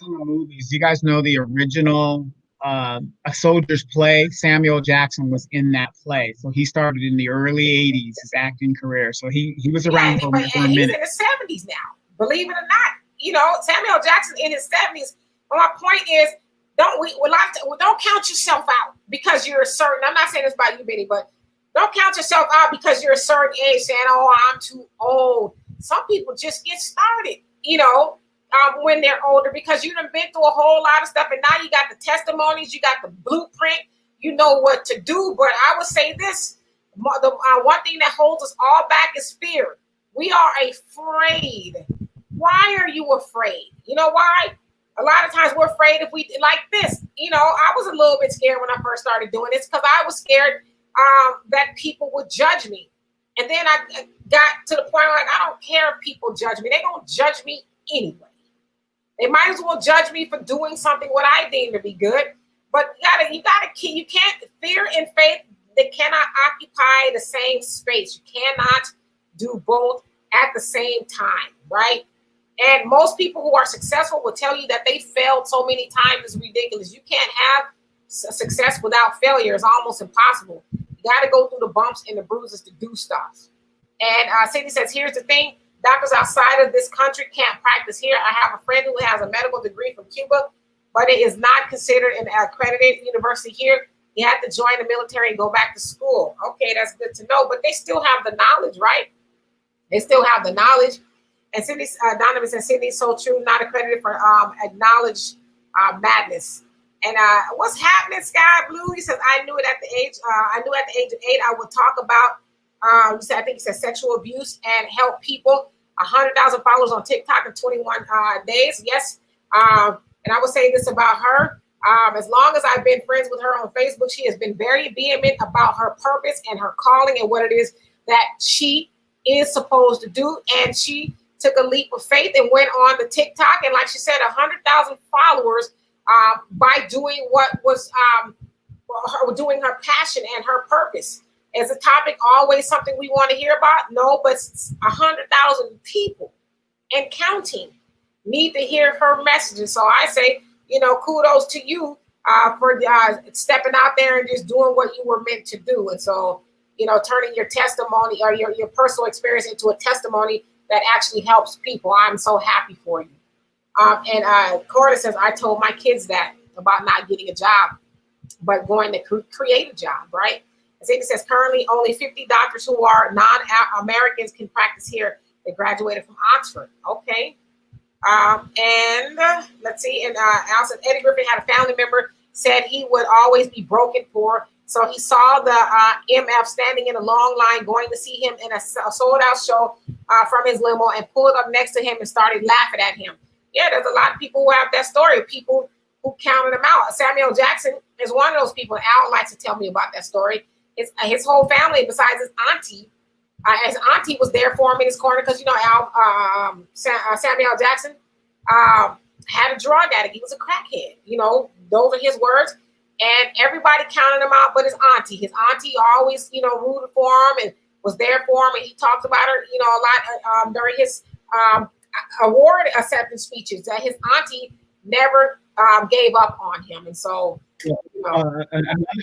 in the movies. You guys know the original A Soldier's Play. Samuel Jackson was in that play, so he started in the early '80s his acting career. So he was around for a minute. He's in his 70s now. Believe it or not, you know Samuel Jackson in his 70s. But my point is, don't count yourself out because you're certain. I'm not saying this about you, Benny, but Don't count yourself out because you're a certain age saying, oh, I'm too old. Some people just get started, when they're older because you done been through a whole lot of stuff. And now you got the testimonies, you got the blueprint, you know what to do. But I would say this, the one thing that holds us all back is fear. We are afraid. Why are you afraid? You know why? A lot of times we're afraid if we like this. I was a little bit scared when I first started doing this because I was scared that people would judge me. And then I got to the point where I don't care if people judge me. They're going to judge me anyway. They might as well judge me for doing something what I deem to be good. But you can't, fear and faith, they cannot occupy the same space. You cannot do both at the same time, right? And most people who are successful will tell you that they failed so many times. It's ridiculous. You can't have success without failure. It's almost impossible. You got to go through the bumps and the bruises to do stuff. And Cindy says, here's the thing. Doctors outside of this country can't practice here. I have a friend who has a medical degree from Cuba, but it is not considered an accredited university here. He had to join the military and go back to school. Okay, that's good to know. But they still have the knowledge, right? They still have the knowledge. And Cindy, Donovan says, Cindy's so true, not accredited for acknowledged madness. And what's happening, Sky Blue? He says, I knew at the age of 8, I would talk about, I think he said sexual abuse and help people. 100,000 followers on TikTok in 21 days. Yes. And I would say this about her. As long as I've been friends with her on Facebook, she has been very vehement about her purpose and her calling and what it is that she is supposed to do. And she took a leap of faith and went on the TikTok. And like she said, 100,000 followers by doing what was doing her passion and her purpose. Is a topic always something we want to hear about? No, but 100,000 people and counting need to hear her messages. So I say, kudos to you for stepping out there and just doing what you were meant to do. And so, turning your testimony or your personal experience into a testimony that actually helps people. I'm so happy for you. And Corda says, I told my kids that about not getting a job, but going to create a job, right? It says currently only 50 doctors who are non-Americans can practice here. They graduated from Oxford. Okay. And let's see. And Al says Eddie Griffin had a family member said he would always be broken poor. So he saw the MF standing in a long line going to see him in a sold out show from his limo and pulled up next to him and started laughing at him. Yeah, there's a lot of people who have that story. People who counted him out. Samuel Jackson is one of those people. Al likes to tell me about that story. His whole family, besides his auntie, was there for him in his corner because Samuel Jackson had a drug addict. He was a crackhead. Those are his words. And everybody counted him out, but his auntie. His auntie always, rooted for him and was there for him. And he talked about her, a lot during his award acceptance speeches. That his auntie never gave up on him, and so.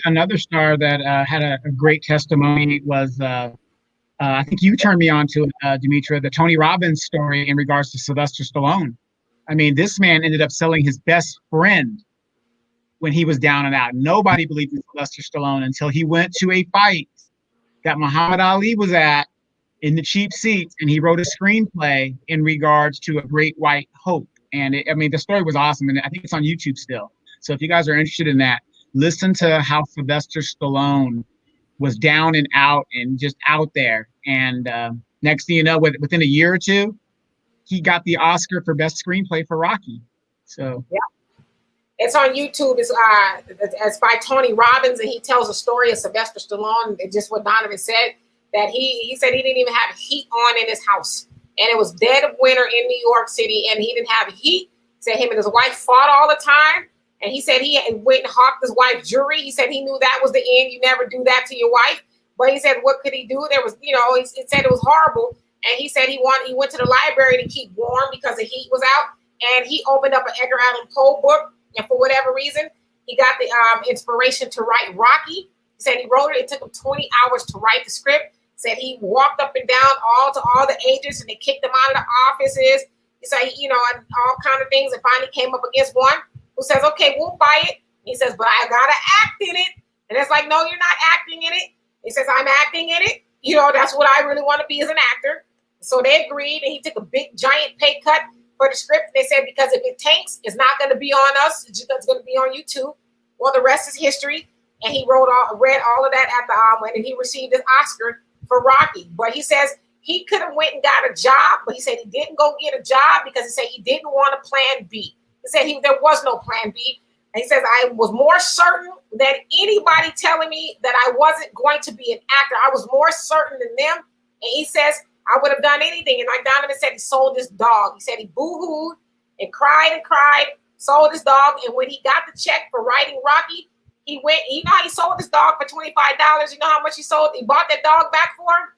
Another star that had a great testimony was, I think you turned me on to it, Demetra, the Tony Robbins story in regards to Sylvester Stallone. I mean, this man ended up selling his best friend when he was down and out. Nobody believed in Sylvester Stallone until he went to a fight that Muhammad Ali was at in the cheap seats, and he wrote a screenplay in regards to A Great White Hope. And the story was awesome, and I think it's on YouTube still. So if you guys are interested in that, listen to how Sylvester Stallone was down and out and just out there. And next thing you know, within a year or two, he got the Oscar for Best Screenplay for Rocky. So yeah, it's on YouTube. It's by Tony Robbins, and he tells a story of Sylvester Stallone. And just what Donovan said, that he said he didn't even have heat on in his house, and it was dead of winter in New York City, and he didn't have heat. He said him and his wife fought all the time. And he said he went and hawked his wife jewelry. He said he knew that was the end. You never do that to your wife. But he said, what could he do? There was, he said it was horrible. And he said he went to the library to keep warm because the heat was out. And he opened up an Edgar Allan Poe book. And for whatever reason, he got the inspiration to write Rocky. He said he wrote it. It took him 20 hours to write the script. Said he walked up and down to all the agents, and they kicked him out of the offices. He said, and all kind of things. And finally came up against one who says, okay, we'll buy it. He says, but I gotta act in it. And it's like, no, you're not acting in it. He says, I'm acting in it. You know, that's what I really want to be as an actor. So they agreed, and he took a big, giant pay cut for the script. They said, because if it tanks, it's not going to be on us. It's going to be on you too. Well, the rest is history. And he read all of that at the and he received an Oscar for Rocky. But he says he could have went and got a job, but he said he didn't go get a job because he said he didn't want a plan B. He said there was no plan B. And he says, I was more certain than anybody telling me that I wasn't going to be an actor. I was more certain than them. And he says, I would have done anything. And like Donovan said, he sold his dog. He said he boo-hooed and cried, sold his dog. And when he got the check for writing Rocky, he went, you know, he sold his dog for $25. You know how much he sold? He bought that dog back for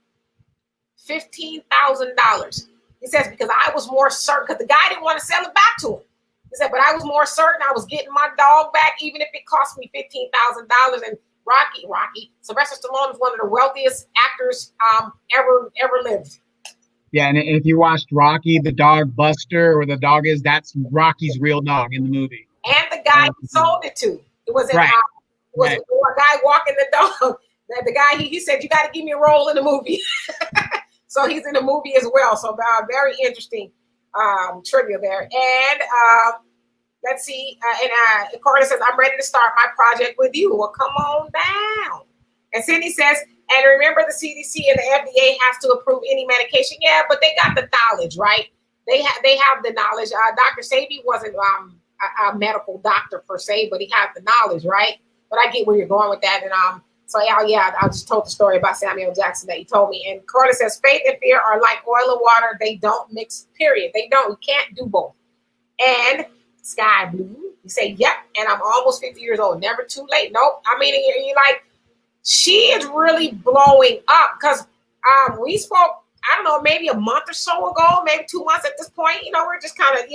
$15,000. He says, because I was more certain, because the guy didn't want to sell it back to him. He said, but I was more certain I was getting my dog back, even if it cost me $15,000. And Rocky, Sylvester Stallone is one of the wealthiest actors ever lived. Yeah, and if you watched Rocky, the dog Buster, or the dog that's Rocky's real dog in the movie. And the guy he sold it to. It was right. A guy walking the dog. The guy, he said, you got to give me a role in the movie. So he's in the movie as well. So very interesting trivia there. And let's see. And Carter says, I'm ready to start my project with you. Well, come on down. And Cindy says, and remember the CDC and the FDA has to approve any medication. Yeah, but they got the knowledge, right? They have the knowledge. Dr. Sabi wasn't a medical doctor per se, but he had the knowledge, right? But I get where you're going with that. And so yeah, I just told the story about Samuel Jackson that you told me. And Carter says, faith and fear are like oil and water. They don't mix, period. They don't. You can't do both. And Sky Blue, you say, yep. And I'm almost 50 years old. Never too late. Nope. I mean, you're like, she is really blowing up because we spoke, I don't know, maybe a month or so ago, maybe 2 months at this point. You know, we're just kind of,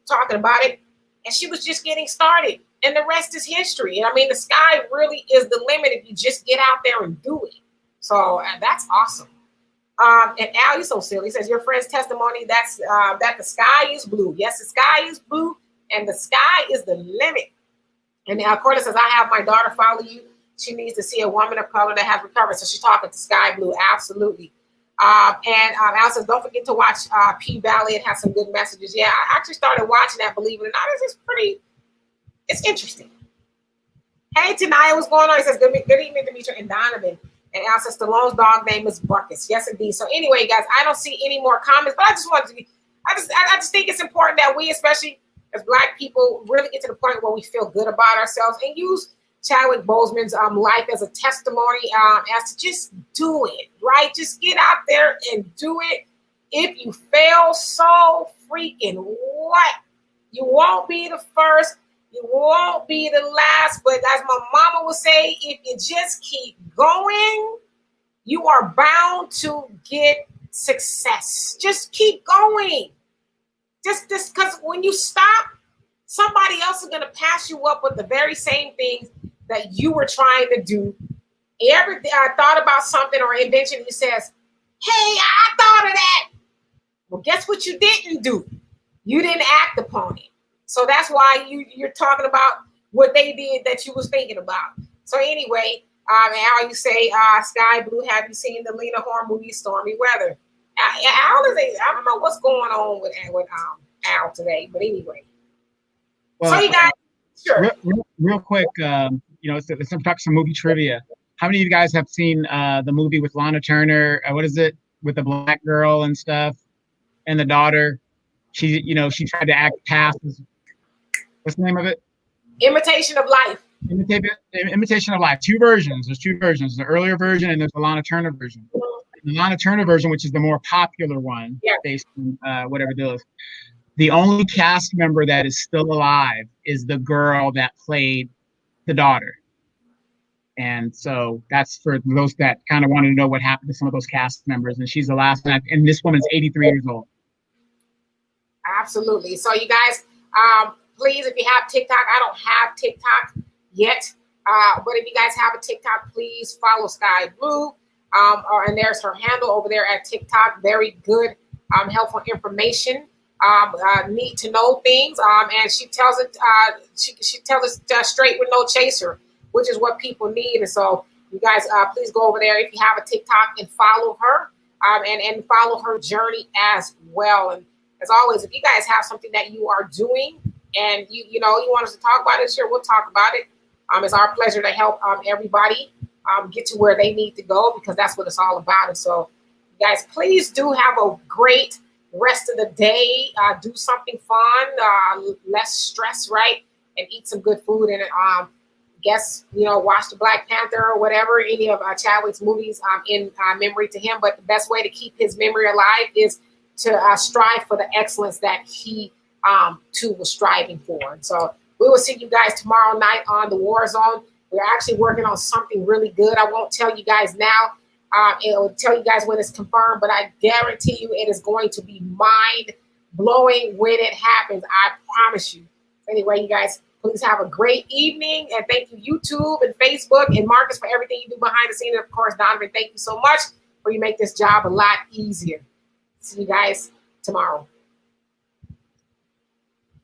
talking about it. And she was just getting started. And the rest is history. I mean, the sky really is the limit if you just get out there and do it. So that's awesome. And Al, you're so silly. He says, your friend's testimony, that's that the sky is blue. Yes, the sky is blue. And the sky is the limit. And now Corda says, I have my daughter follow you. She needs to see a woman of color that has recovered. So she's talking to Sky Blue. Absolutely. And Al says, don't forget to watch P-Valley. It has some good messages. Yeah, I actually started watching that, believe it or not. It's interesting. Hey, Tanaya, what's going on? He says, good evening, Demetra and Donovan. And Al says, Stallone's dog name is Buckus. Yes, indeed. So anyway, guys, I don't see any more comments, but I just think it's important that we, especially as Black people, really get to the point where we feel good about ourselves and use Chadwick Boseman's life as a testimony as to just do it, right? Just get out there and do it. If you fail, so freaking what? You won't be the first. You won't be the last. But as my mama would say, if you just keep going, you are bound to get success. Just keep going. Just because when you stop, somebody else is going to pass you up with the very same things that you were trying to do. Every I thought about something or invention, he says, hey, I thought of that. Well, guess what you didn't do? You didn't act upon it. So that's why you're talking about what they did that you was thinking about. So anyway, Al, you say, Sky Blue, have you seen the Lena Horne movie, Stormy Weather? Al I don't know what's going on with Al today, but anyway. Well, so you guys, sure. Real quick, let's talk some movie trivia. How many of you guys have seen the movie with Lana Turner? What is it with the black girl and stuff, and the daughter? She tried to act past. What's the name of it? Imitation of Life. Imitation of Life. Two versions. There's two versions. The earlier version and there's the Lana Turner version. The Lana Turner version, which is the more popular one, based on whatever it is. The only cast member that is still alive is the girl that played the daughter. And so that's for those that kind of wanted to know what happened to some of those cast members. And she's the last one. And this woman's 83 years old. Absolutely. So you guys, please, if you have TikTok, I don't have TikTok yet. But if you guys have a TikTok, please follow Sky Blue. And there's her handle over there at TikTok. Very good, helpful information. Need to know things. And she tells it. She tells us straight with no chaser, which is what people need. And so you guys, please go over there if you have a TikTok and follow her, and follow her journey as well. And as always, if you guys have something that you are doing and you want us to talk about it, sure, we'll talk about it. It's our pleasure to help everybody get to where they need to go, because that's what it's all about. And so, you guys, please do have a great rest of the day. Do something fun, less stress, right? And eat some good food. And watch the Black Panther or whatever, any of Chadwick's movies in memory to him. But the best way to keep his memory alive is to strive for the excellence that he too was striving for. And so we will see you guys tomorrow night on the War Zone. We're actually working on something really good. I won't tell you guys now. It will tell you guys when it's confirmed, but I guarantee you it is going to be mind-blowing when it happens. I promise you. Anyway, you guys, please have a great evening, and thank you, YouTube and Facebook and Marcus, for everything you do behind the scenes. And of course, Donovan, thank you so much for you make this job a lot easier. See you guys tomorrow.